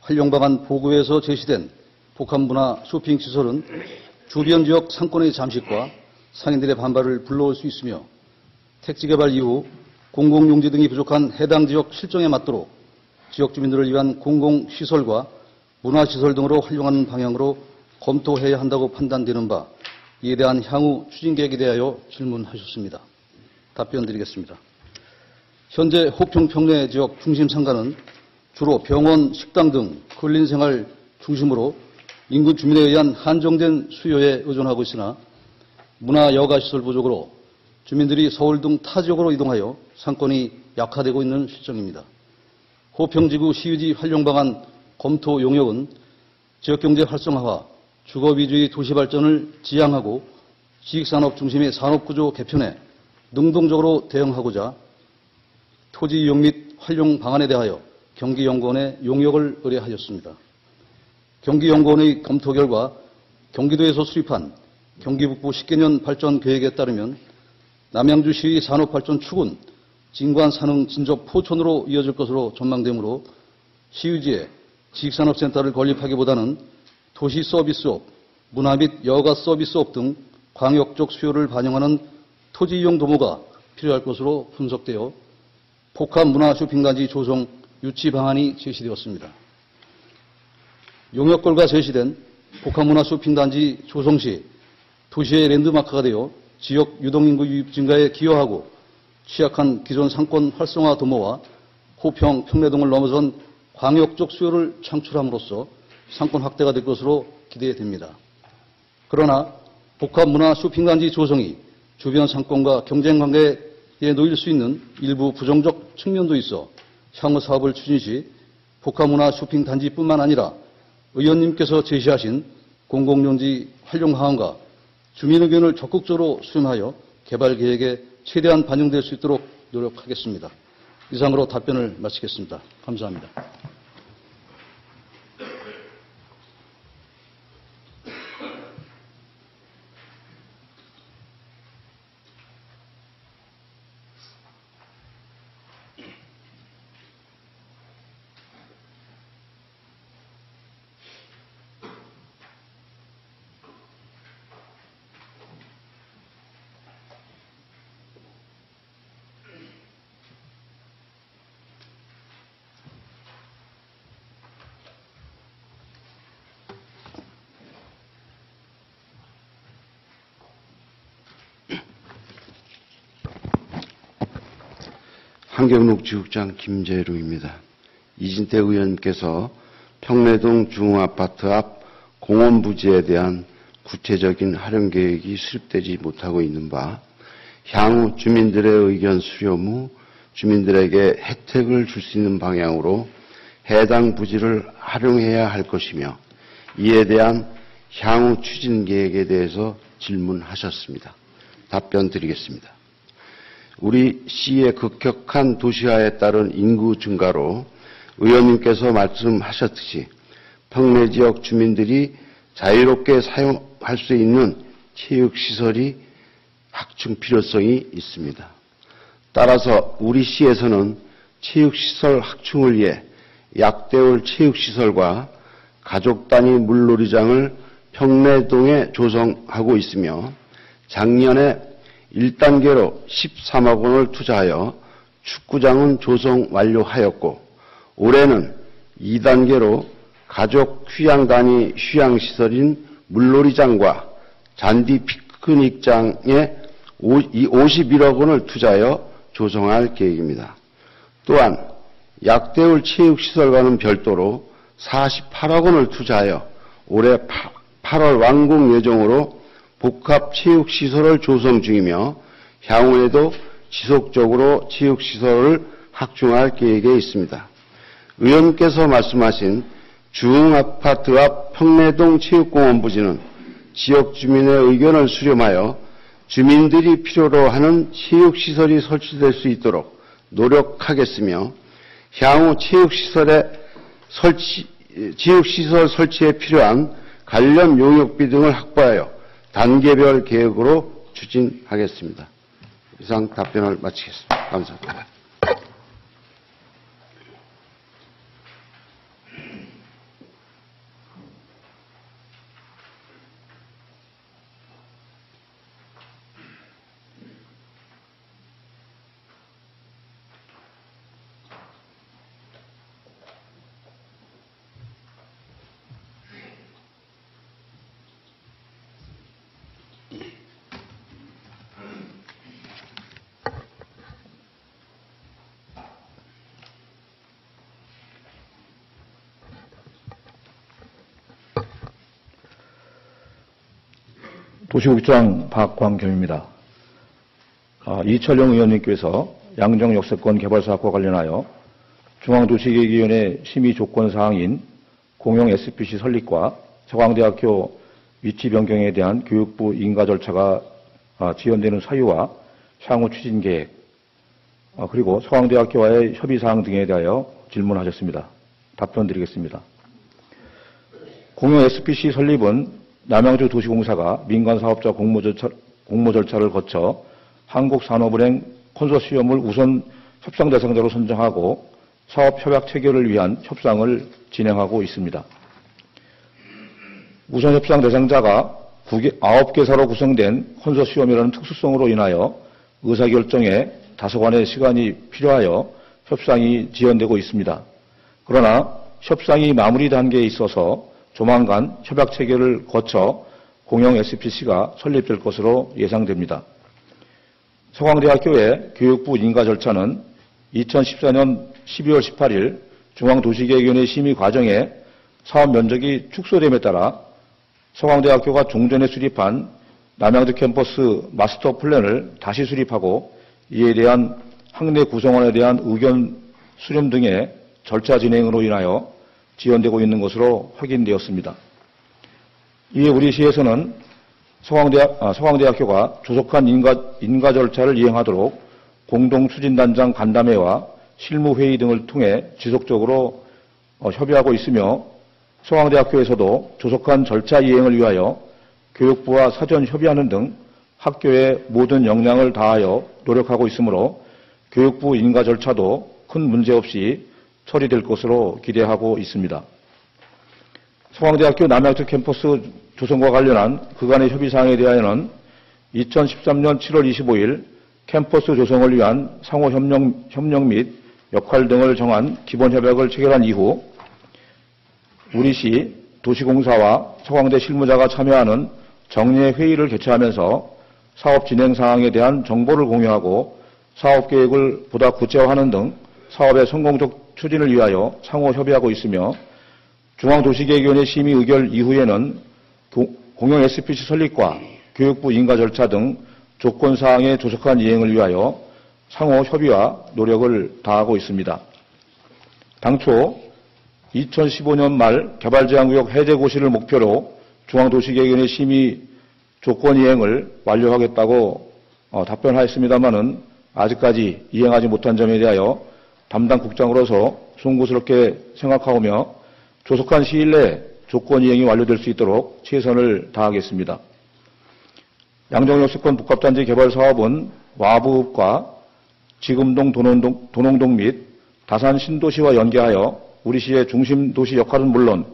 활용방안 보고에서 제시된 복합문화 쇼핑시설은 주변 지역 상권의 잠식과 상인들의 반발을 불러올 수 있으며 택지개발 이후 공공용지 등이 부족한 해당 지역 실정에 맞도록 지역 주민들을 위한 공공시설과 문화시설 등으로 활용하는 방향으로 검토해야 한다고 판단되는 바, 이에 대한 향후 추진 계획에 대하여 질문하셨습니다. 답변 드리겠습니다. 현재 호평 평내 지역 중심 상가는 주로 병원, 식당 등 근린생활 중심으로 인구 주민에 의한 한정된 수요에 의존하고 있으나 문화 여가시설 부족으로 주민들이 서울 등 타 지역으로 이동하여 상권이 약화되고 있는 실정입니다. 호평지구 시유지 활용 방안 검토 용역은 지역경제 활성화와 주거 위주의 도시 발전을 지향하고 지식산업 중심의 산업구조 개편에 능동적으로 대응하고자 토지 이용 및 활용 방안에 대하여 경기연구원에 용역을 의뢰하였습니다. 경기연구원의 검토 결과 경기도에서 수립한 경기북부 10개년 발전 계획에 따르면 남양주시의 산업발전 축은 진관 산흥 진접 포천으로 이어질 것으로 전망되므로 시유지에 지식산업센터를 건립하기보다는 도시 서비스업, 문화 및 여가 서비스업 등 광역적 수요를 반영하는 토지 이용 도모가 필요할 것으로 분석되어 복합 문화 쇼핑단지 조성 유치 방안이 제시되었습니다. 용역권과 제시된 복합 문화 쇼핑단지 조성 시 도시의 랜드마크가 되어 지역 유동인구 유입 증가에 기여하고 취약한 기존 상권 활성화 도모와 호평, 평내 등을 넘어선 광역적 수요를 창출함으로써 상권 확대가 될 것으로 기대됩니다. 그러나 복합 문화 쇼핑단지 조성이 주변 상권과 경쟁 관계에 놓일 수 있는 일부 부정적 측면도 있어 향후 사업을 추진 시 복합 문화 쇼핑단지뿐만 아니라 의원님께서 제시하신 공공용지 활용 방안과 주민 의견을 적극적으로 수렴하여 개발 계획에 최대한 반영될 수 있도록 노력하겠습니다. 이상으로 답변을 마치겠습니다. 감사합니다. 한경록지국장 김재루입니다. 이진태 의원께서 평내동 중흥아파트 앞 공원 부지에 대한 구체적인 활용 계획이 수립되지 못하고 있는 바 향후 주민들의 의견 수렴 후 주민들에게 혜택을 줄 수 있는 방향으로 해당 부지를 활용해야 할 것이며 이에 대한 향후 추진 계획에 대해서 질문하셨습니다. 답변 드리겠습니다. 우리 시의 급격한 도시화에 따른 인구 증가로 의원님께서 말씀하셨듯이 평내 지역 주민들이 자유롭게 사용할 수 있는 체육시설이 확충 필요성이 있습니다. 따라서 우리 시에서는 체육시설 확충을 위해 약대울 체육시설과 가족 단위 물놀이장을 평내동에 조성하고 있으며 작년에 1단계로 13억 원을 투자하여 축구장은 조성 완료하였고 올해는 2단계로 가족 휴양 단위 휴양시설인 물놀이장과 잔디 피크닉장에 51억 원을 투자하여 조성할 계획입니다. 또한 약대울 체육시설과는 별도로 48억 원을 투자하여 올해 8월 완공 예정으로 복합체육시설을 조성 중이며 향후에도 지속적으로 체육시설을 확충할 계획에 있습니다. 의원께서 말씀하신 중흥아파트 앞 평내동 체육공원 부지는 지역 주민의 의견을 수렴하여 주민들이 필요로 하는 체육시설이 설치될 수 있도록 노력하겠으며 향후 체육시설 설치에 필요한 관련 용역비 등을 확보하여 단계별 계획으로 추진하겠습니다. 이상 답변을 마치겠습니다. 감사합니다. 도시국장 박광겸입니다. 이철용 의원님께서 양정 역세권 개발 사업과 관련하여 중앙도시계획위원회 심의 조건 사항인 공용 SPC 설립과 서강대학교 위치 변경에 대한 교육부 인가 절차가 지연되는 사유와 향후 추진 계획, 그리고 서강대학교와의 협의 사항 등에 대하여 질문하셨습니다. 답변 드리겠습니다. 공용 SPC 설립은 남양주 도시공사가 민간 사업자 공모 절차를 거쳐 한국산업은행 컨소시엄을 우선 협상 대상자로 선정하고 사업 협약 체결을 위한 협상을 진행하고 있습니다. 우선 협상 대상자가 9개사로 구성된 컨소시엄이라는 특수성으로 인하여 의사결정에 다소간의 시간이 필요하여 협상이 지연되고 있습니다. 그러나 협상이 마무리 단계에 있어서 조만간 협약 체결을 거쳐 공영 SPC가 설립될 것으로 예상됩니다. 서강대학교의 교육부 인가 절차는 2014년 12월 18일 중앙도시계획위원회 심의 과정에 사업 면적이 축소됨에 따라 서강대학교가 종전에 수립한 남양주 캠퍼스 마스터 플랜을 다시 수립하고 이에 대한 학내 구성원에 대한 의견 수렴 등의 절차 진행으로 인하여 지연되고 있는 것으로 확인되었습니다. 이에 우리 시에서는 서강대학교가 조속한 인가 절차를 이행하도록 공동추진단장 간담회와 실무회의 등을 통해 지속적으로 협의하고 있으며 서강대학교에서도 조속한 절차 이행을 위하여 교육부와 사전 협의하는 등 학교의 모든 역량을 다하여 노력하고 있으므로 교육부 인가 절차도 큰 문제 없이 처리될 것으로 기대하고 있습니다. 서강대학교 남양주 캠퍼스 조성과 관련한 그간의 협의사항에 대하여는 2013년 7월 25일 캠퍼스 조성을 위한 상호 협력 및 역할 등을 정한 기본협약을 체결한 이후 우리시 도시공사와 서강대 실무자가 참여하는 정례 회의를 개최하면서 사업 진행 사항에 대한 정보를 공유하고 사업 계획을 보다 구체화하는 등 사업의 성공적 추진을 위하여 상호 협의하고 있으며 중앙도시계획위원회 심의 의결 이후에는 공영 SPC 설립과 교육부 인가 절차 등 조건 사항의 조속한 이행을 위하여 상호 협의와 노력을 다하고 있습니다. 당초 2015년 말 개발제한구역 해제고시를 목표로 중앙도시계획위원회 심의 조건 이행을 완료하겠다고 답변하였습니다마는 아직까지 이행하지 못한 점에 대하여 담당 국장으로서 송구스럽게 생각하오며 조속한 시일 내에 조건 이행이 완료될 수 있도록 최선을 다하겠습니다. 양정역세권 복합단지 개발 사업은 와부읍과 지금동 도농동 및 다산 신도시와 연계하여 우리시의 중심 도시 역할은 물론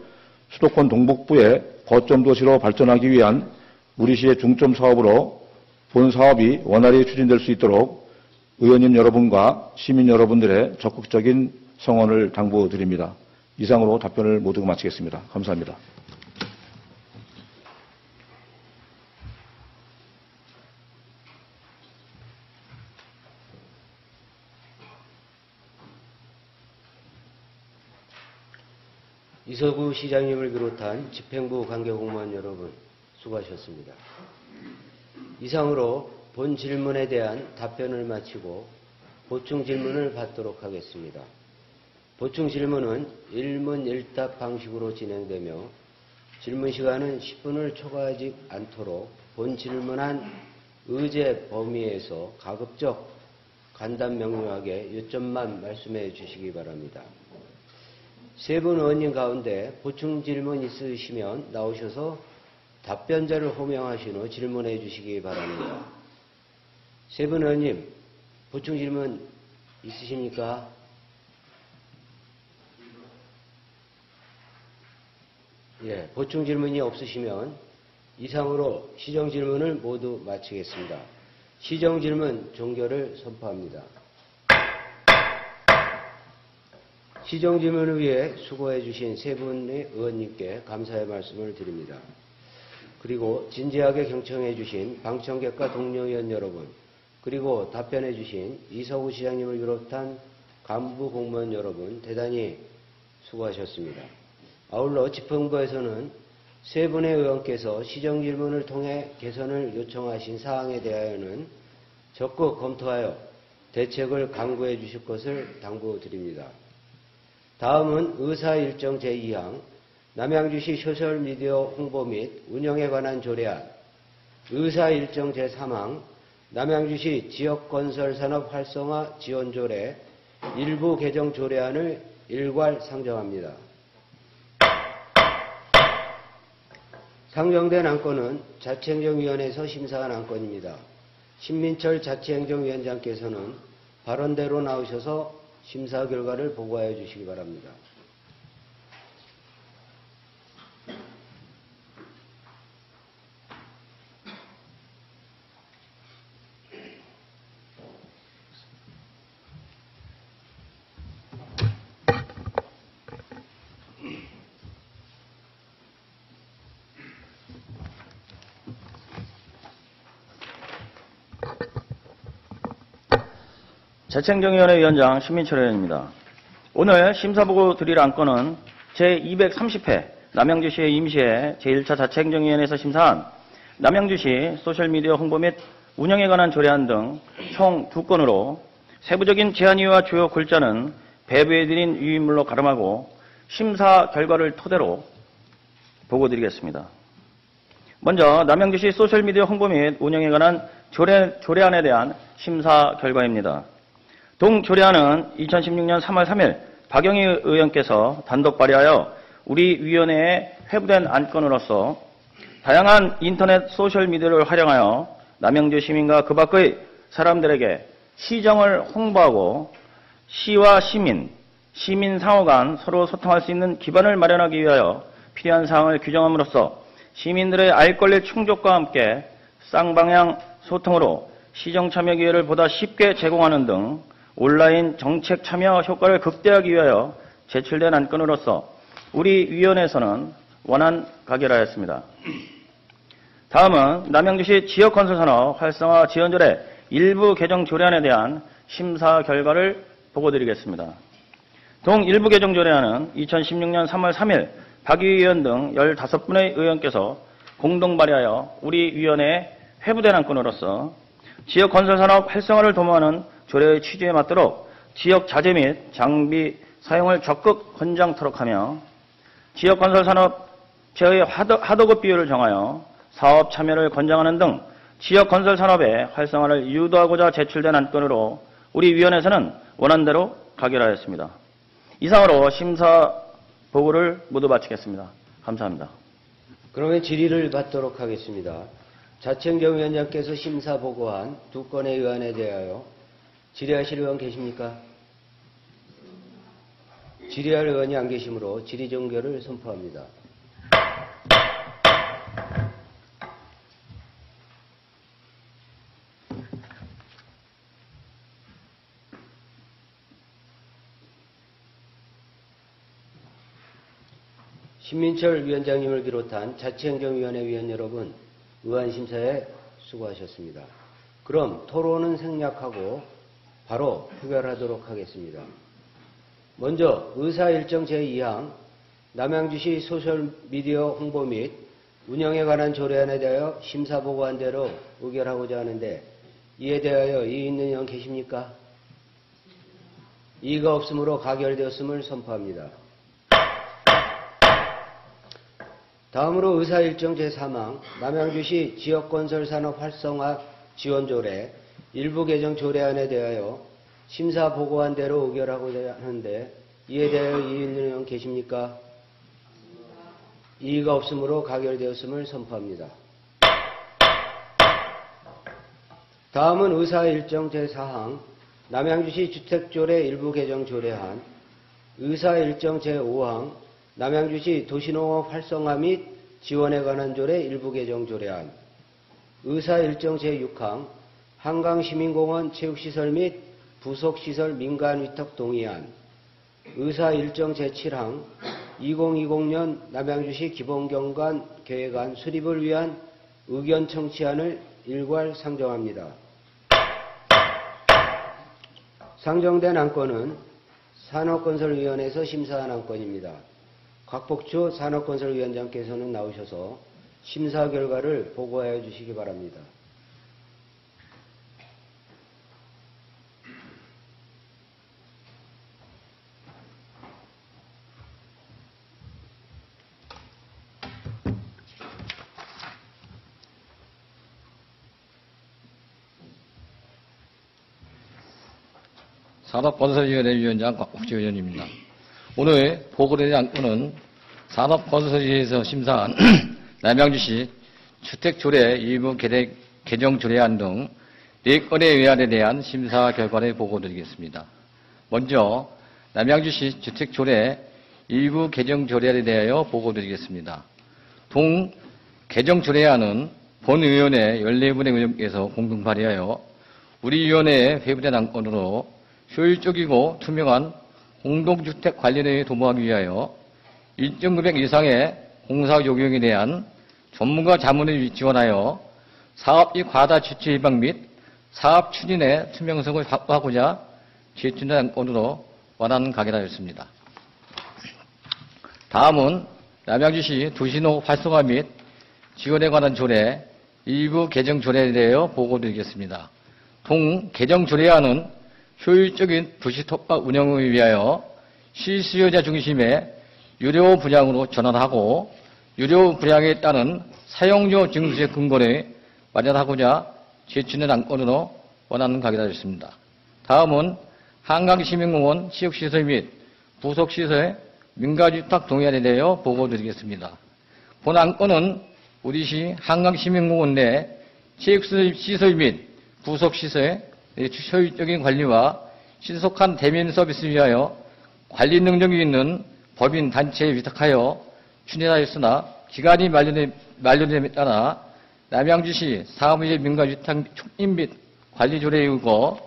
수도권 동북부의 거점 도시로 발전하기 위한 우리시의 중점 사업으로 본 사업이 원활히 추진될 수 있도록 의원님 여러분과 시민 여러분들의 적극적인 성원을 당부드립니다. 이상으로 답변을 모두 마치겠습니다. 감사합니다. 이서구 시장님을 비롯한 집행부 관계공무원 여러분 수고하셨습니다. 이상으로 본 질문에 대한 답변을 마치고 보충 질문을 받도록 하겠습니다. 보충 질문은 일문일답 방식으로 진행되며 질문 시간은 10분을 초과하지 않도록 본 질문한 의제 범위에서 가급적 간단 명료하게 요점만 말씀해 주시기 바랍니다. 세 분 의원님 가운데 보충 질문 있으시면 나오셔서 답변자를 호명하신 후 질문해 주시기 바랍니다. 세 분 의원님, 보충 질문 있으십니까? 예, 보충 질문이 없으시면 이상으로 시정 질문을 모두 마치겠습니다. 시정 질문 종결을 선포합니다. 시정 질문을 위해 수고해 주신 세 분의 의원님께 감사의 말씀을 드립니다. 그리고 진지하게 경청해 주신 방청객과 동료 의원 여러분, 그리고 답변해 주신 이서구 시장님을 비롯한 간부 공무원 여러분 대단히 수고하셨습니다. 아울러 집행부에서는 세 분의 의원께서 시정 질문을 통해 개선을 요청하신 사항에 대하여는 적극 검토하여 대책을 강구해 주실 것을 당부드립니다. 다음은 의사 일정 제2항 남양주시 소셜미디어 홍보 및 운영에 관한 조례안, 의사 일정 제3항 남양주시 지역건설산업 활성화 지원조례 일부 개정 조례안을 일괄 상정합니다. 상정된 안건은 자치행정위원회에서 심사한 안건입니다. 신민철 자치행정위원장께서는 발언대로 나오셔서 심사 결과를 보고하여 주시기 바랍니다. 자치행정위원회 위원장 신민철 의원입니다. 오늘 심사보고 드릴 안건은 제230회 남양주시의 임시회 제1차 자치행정위원회에서 심사한 남양주시 소셜미디어 홍보 및 운영에 관한 조례안 등 총 2건으로 세부적인 제안 이유와 주요 골자는 배부해드린 유인물로 가름하고 심사 결과를 토대로 보고드리겠습니다. 먼저 남양주시 소셜미디어 홍보 및 운영에 관한 조례안에 대한 심사 결과입니다. 동 조례안은 2016년 3월 3일 박영희 의원께서 단독 발의하여 우리 위원회에 회부된 안건으로서 다양한 인터넷 소셜미디어를 활용하여 남양주 시민과 그 밖의 사람들에게 시정을 홍보하고 시와 시민 상호 간 서로 소통할 수 있는 기반을 마련하기 위하여 필요한 사항을 규정함으로써 시민들의 알 권리 충족과 함께 쌍방향 소통으로 시정 참여 기회를 보다 쉽게 제공하는 등 온라인 정책 참여 효과를 극대화하기 위하여 제출된 안건으로서 우리 위원회에서는 원안 가결하였습니다. 다음은 남양주시 지역건설산업 활성화 지원조례 일부 개정 조례안에 대한 심사 결과를 보고드리겠습니다. 동 일부 개정 조례안은 2016년 3월 3일 박위 의원 등 15분의 의원께서 공동 발의하여 우리 위원회에 회부된 안건으로서 지역건설산업 활성화를 도모하는 조례의 취지에 맞도록 지역 자재 및 장비 사용을 적극 권장토록 하며 지역건설산업체의 하도급 비율을 정하여 사업 참여를 권장하는 등 지역건설산업의 활성화를 유도하고자 제출된 안건으로 우리 위원회에서는 원안대로 가결하였습니다. 이상으로 심사 보고를 모두 마치겠습니다. 감사합니다. 그러면 질의를 받도록 하겠습니다. 자치행정위원장께서 심사 보고한 2건의 의안에 대하여 질의하실 의원 계십니까? 질의할 의원이 안 계시므로 질의 종결을 선포합니다. 신민철 위원장님을 비롯한 자치행정위원회 위원 여러분, 의안 심사에 수고하셨습니다. 그럼 토론은 생략하고 바로 표결하도록 하겠습니다. 먼저 의사일정 제2항 남양주시 소셜미디어 홍보 및 운영에 관한 조례안에 대하여 심사보고한 대로 의결하고자 하는데 이에 대하여 이의 있는 의원 계십니까? 이의가 없으므로 가결되었음을 선포합니다. 다음으로 의사일정 제3항 남양주시 지역건설산업 활성화 지원조례 일부 개정 조례안에 대하여 심사 보고한 대로 의결하고자 하는데 이에 대하여 이의 있는 의원 계십니까? 이의가 없으므로 가결되었음을 선포합니다. 다음은 의사일정 제4항 남양주시 주택조례 일부 개정 조례안, 의사일정 제5항 남양주시 도시농업 활성화 및 지원에 관한 조례 일부 개정 조례안, 의사일정 제6항 한강시민공원 체육시설 및 부속시설 민간위탁 동의안, 의사일정 제7항 2020년 남양주시 기본경관 계획안 수립을 위한 의견 청취안을 일괄 상정합니다. 상정된 안건은 산업건설위원회에서 심사한 안건입니다. 곽복주 산업건설위원장께서는 나오셔서 심사 결과를 보고하여 주시기 바랍니다. 산업건설위원회 위원장 곽복지 의원입니다. 오늘 보고드린 안건은 산업건설위에서 심사한 남양주시 주택조례 일부 개정 조례안 등 4건의 의안에 대한 심사 결과를 보고드리겠습니다. 먼저 남양주시 주택조례 일부 개정 조례안에 대하여 보고드리겠습니다. 동 개정 조례안은 본위원회 14분의 의원께서 공동 발의하여 우리 위원회에 회부된 안건으로 효율적이고 투명한 공동주택 관리를 도모하기 위하여 일정 금액 이상의 공사 요금에 대한 전문가 자문을 지원하여 사업비 과다 지출 예방 및 사업 추진의 투명성을 확보하고자 제출된 안건으로 원하는 가결하였습니다. 다음은 남양주시 도시농업 활성화 및 지원에 관한 조례 일부 개정 조례에 대하여 보고드리겠습니다. 동 개정 조례안은 효율적인 도시 톱밥 운영을 위하여 실수요자 중심의 유료 분양으로 전환하고 유료 분양에 따른 사용료 증수의 근거를 마련하고자 제출된 안건으로 원하는 가결하였습니다. 다음은 한강시민공원 지역시설 및 부속시설 민가주택 동의안에 대하여 보고드리겠습니다. 본 안건은 우리시 한강시민공원 내 지역시설 및 부속시설 효율적인 관리와 신속한 대면 서비스를 위하여 관리 능력이 있는 법인 단체에 위탁하여 추진하였으나 기간이 만료됨에 따라 남양주시 사무의 민가주택 촉진 및 관리 조례에 의거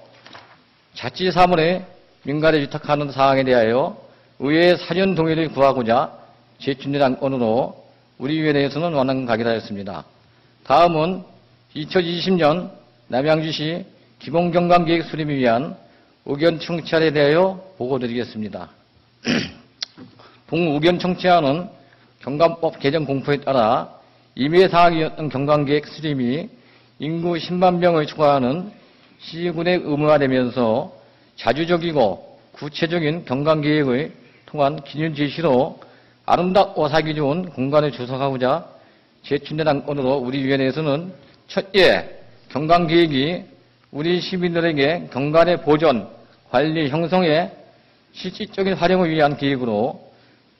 자치사무에 민가를 위탁하는 사항에 대하여 의회의 사전 동의를 구하고자 제출된 안건으로 우리 위원회에서는 원하는 가결하였습니다. 다음은 2020년 남양주시 기본경관계획 수립을 위한 의견 청취안에 대하여 보고드리겠습니다. 동 의견 청취안은 경관법 개정 공포에 따라 임의사항이었던 경관계획 수립이 인구 10만 명을 초과하는 시군에 의무화되면서 자주적이고 구체적인 경관계획을 통한 기준 제시로 아름답고 살기 좋은 공간을 조성하고자 제출된 안건으로 우리 위원회에서는 첫째, 경관계획이 우리 시민들에게 경관의 보존, 관리, 형성에 실질적인 활용을 위한 계획으로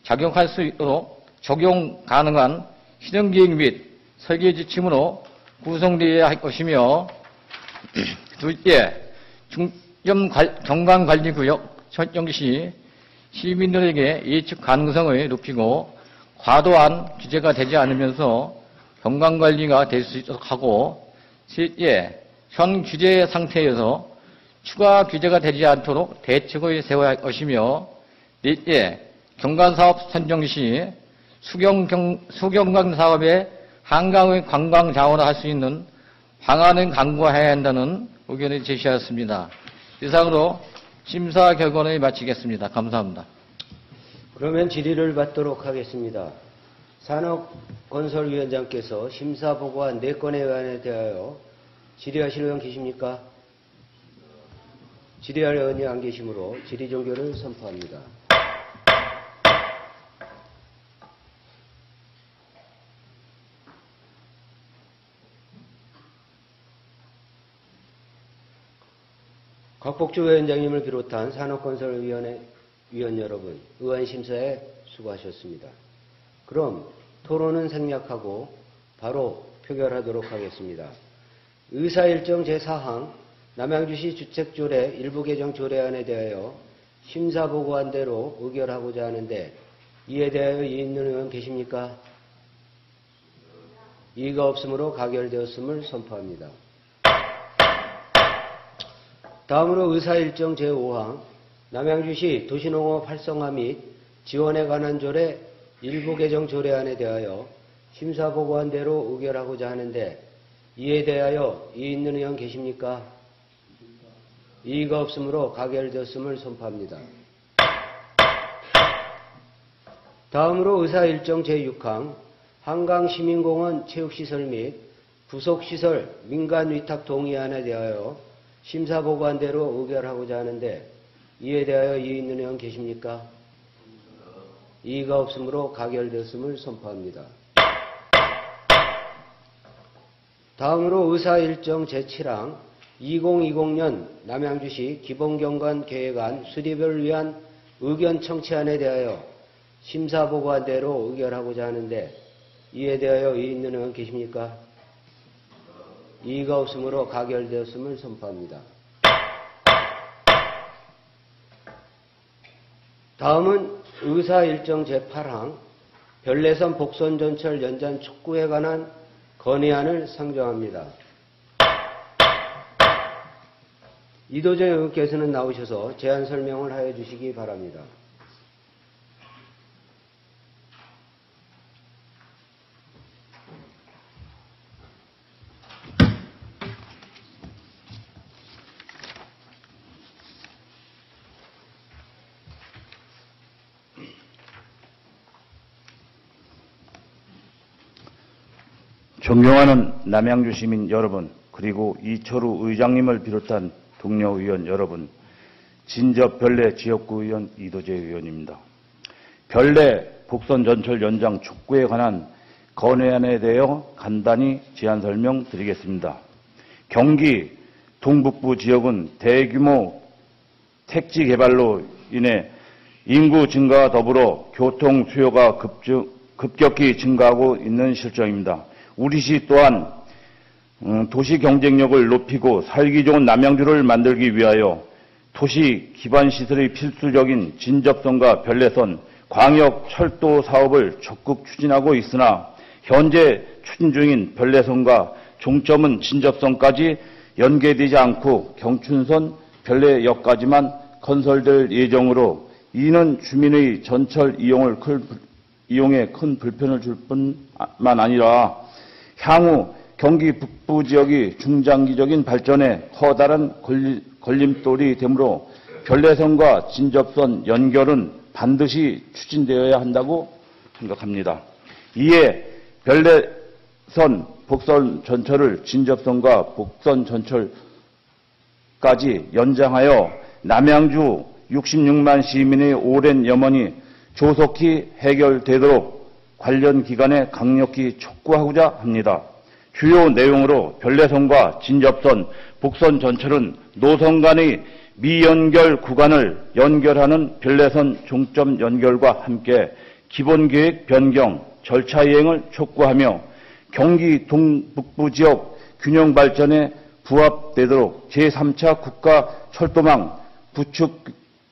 작용할 수 있도록 적용 가능한 실행계획 및 설계 지침으로 구성되어야 할 것이며 둘째, 중점 경관관리구역 설정 시 시민들에게 예측 가능성을 높이고 과도한 규제가 되지 않으면서 경관관리가 될 수 있도록 하고 셋째, 현 규제 상태에서 추가 규제가 되지 않도록 대책을 세워야 할 것이며 넷째, 경관사업 선정 시 수경관 사업에 한강의 관광 자원화할 수 있는 방안을 강구해야 한다는 의견을 제시하였습니다. 이상으로 심사 결과를 마치겠습니다. 감사합니다. 그러면 질의를 받도록 하겠습니다. 산업건설위원장께서 심사보고한 4건의 의안에 대하여 질의하실 의원 계십니까? 질의할 의원이 안 계시므로 질의 종결을 선포합니다. 곽복주 위원장님을 비롯한 산업건설위원회 위원 여러분, 의안 심사에 수고하셨습니다. 그럼 토론은 생략하고 바로 표결하도록 하겠습니다. 의사일정 제4항 남양주시 주택조례 일부 개정 조례안에 대하여 심사보고한 대로 의결하고자 하는데 이에 대하여 이의 있는 의원 계십니까? 이의가 없으므로 가결되었음을 선포합니다. 다음으로 의사일정 제5항 남양주시 도시농업 활성화 및 지원에 관한 조례 일부 개정 조례안에 대하여 심사보고한 대로 의결하고자 하는데 이에 대하여 이의 있는 의원 계십니까? 이의가 없으므로 가결되었음을 선포합니다. 다음으로 의사일정 제6항 한강시민공원 체육시설 및 부속시설 민간위탁 동의안에 대하여 심사보고한 대로 의결하고자 하는데 이에 대하여 이의 있는 의원 계십니까? 이의가 없으므로 가결되었음을 선포합니다. 다음으로 의사일정 제7항 2020년 남양주시 기본경관 계획안 수립을 위한 의견 청취안에 대하여 심사보고안대로 의결하고자 하는데 이에 대하여 이의 있는 의원 계십니까? 이의가 없으므로 가결되었음을 선포합니다. 다음은 의사일정 제8항 별내선 복선전철 연장 촉구에 관한 건의안을 상정합니다. 이도재 의원께서는 나오셔서 제안 설명을 하여 주시기 바랍니다. 존경하는 남양주 시민 여러분, 그리고 이철우 의장님을 비롯한 동료 의원 여러분, 진접 별내 지역구 의원 이도재 의원입니다. 별내 복선 전철 연장 촉구에 관한 건의안에 대하여 간단히 제안 설명드리겠습니다. 경기 동북부 지역은 대규모 택지 개발로 인해 인구 증가와 더불어 교통 수요가 급격히 증가하고 있는 실정입니다. 우리 시 또한 도시 경쟁력을 높이고 살기 좋은 남양주를 만들기 위하여 도시 기반 시설의 필수적인 진접선과 별내선, 광역 철도 사업을 적극 추진하고 있으나 현재 추진 중인 별내선과 종점은 진접선까지 연계되지 않고 경춘선 별내역까지만 건설될 예정으로 이는 주민의 전철 이용에 큰 불편을 줄 뿐만 아니라 향후 경기 북부 지역이 중장기적인 발전에 커다란 걸림돌이 되므로 별내선과 진접선 연결은 반드시 추진되어야 한다고 생각합니다. 이에 별내선 복선 전철을 진접선과 복선 전철까지 연장하여 남양주 66만 시민의 오랜 염원이 조속히 해결되도록 관련 기관에 강력히 촉구하고자 합니다. 주요 내용으로 별내선과 진접선, 복선 전철은 노선 간의 미연결 구간을 연결하는 별내선 종점 연결과 함께 기본계획 변경, 절차 이행을 촉구하며 경기 동북부 지역 균형 발전에 부합되도록 제3차 국가 철도망 구축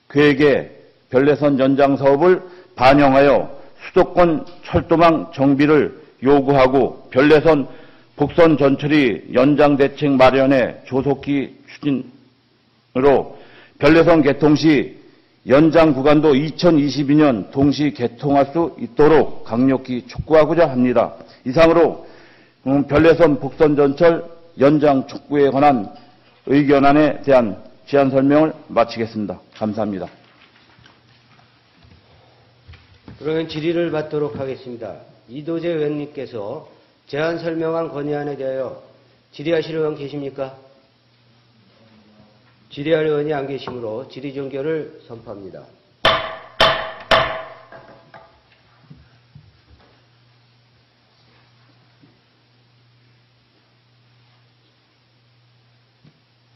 계획의 별내선 연장 사업을 반영하여 수도권 철도망 정비를 요구하고 별내선 복선 전철이 연장 대책 마련에 조속히 추진으로 별내선 개통 시 연장 구간도 2022년 동시 개통할 수 있도록 강력히 촉구하고자 합니다. 이상으로 별내선 복선 전철 연장 촉구에 관한 의견안에 대한 제안 설명을 마치겠습니다. 감사합니다. 그러면 질의를 받도록 하겠습니다. 이도재 의원님께서 제안 설명한 건의안에 대하여 질의하실 의원 계십니까? 질의할 의원이 안 계시므로 질의 종결을 선포합니다.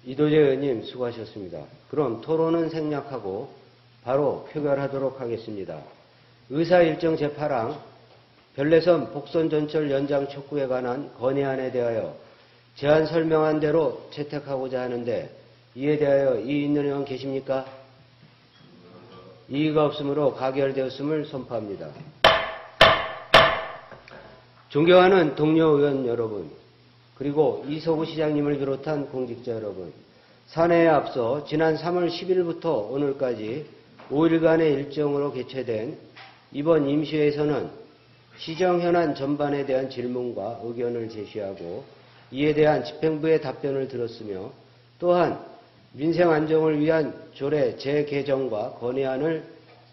이도재 의원님 수고하셨습니다. 그럼 토론은 생략하고 바로 표결하도록 하겠습니다. 의사일정 제8항 별내선 복선전철 연장 촉구에 관한 건의안에 대하여 제안 설명한 대로 채택하고자 하는데 이에 대하여 이의 있는 의원 계십니까? 이의가 없으므로 가결되었음을 선포합니다. 존경하는 동료 의원 여러분, 그리고 이서구 시장님을 비롯한 공직자 여러분, 사내에 앞서 지난 3월 10일부터 오늘까지 5일간의 일정으로 개최된 이번 임시회에서는 시정 현안 전반에 대한 질문과 의견을 제시하고 이에 대한 집행부의 답변을 들었으며 또한 민생 안정을 위한 조례 재개정과 건의안을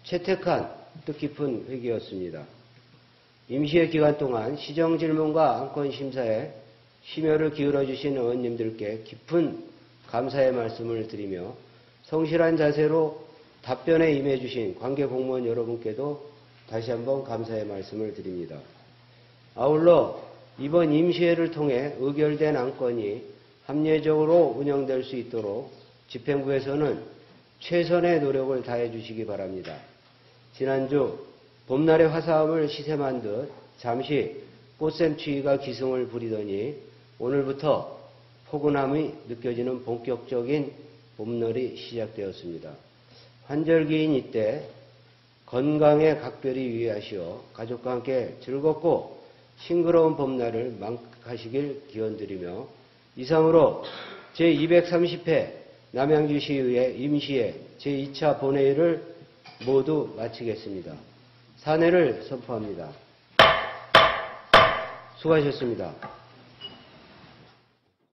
채택한 뜻깊은 회기였습니다. 임시회 기간 동안 시정 질문과 안건 심사에 심혈을 기울여 주신 의원님들께 깊은 감사의 말씀을 드리며 성실한 자세로 답변에 임해 주신 관계 공무원 여러분께도 다시 한번 감사의 말씀을 드립니다. 아울러 이번 임시회를 통해 의결된 안건이 합리적으로 운영될 수 있도록 집행부에서는 최선의 노력을 다해 주시기 바랍니다. 지난주 봄날의 화사함을 시샘한 듯 잠시 꽃샘추위가 기승을 부리더니 오늘부터 포근함이 느껴지는 본격적인 봄날이 시작되었습니다. 환절기인 이때 건강에 각별히 유의하시어 가족과 함께 즐겁고 싱그러운 봄날을 만끽하시길 기원드리며 이상으로 제230회 남양주시의회 임시회 제2차 본회의를 모두 마치겠습니다. 산회를 선포합니다. 수고하셨습니다.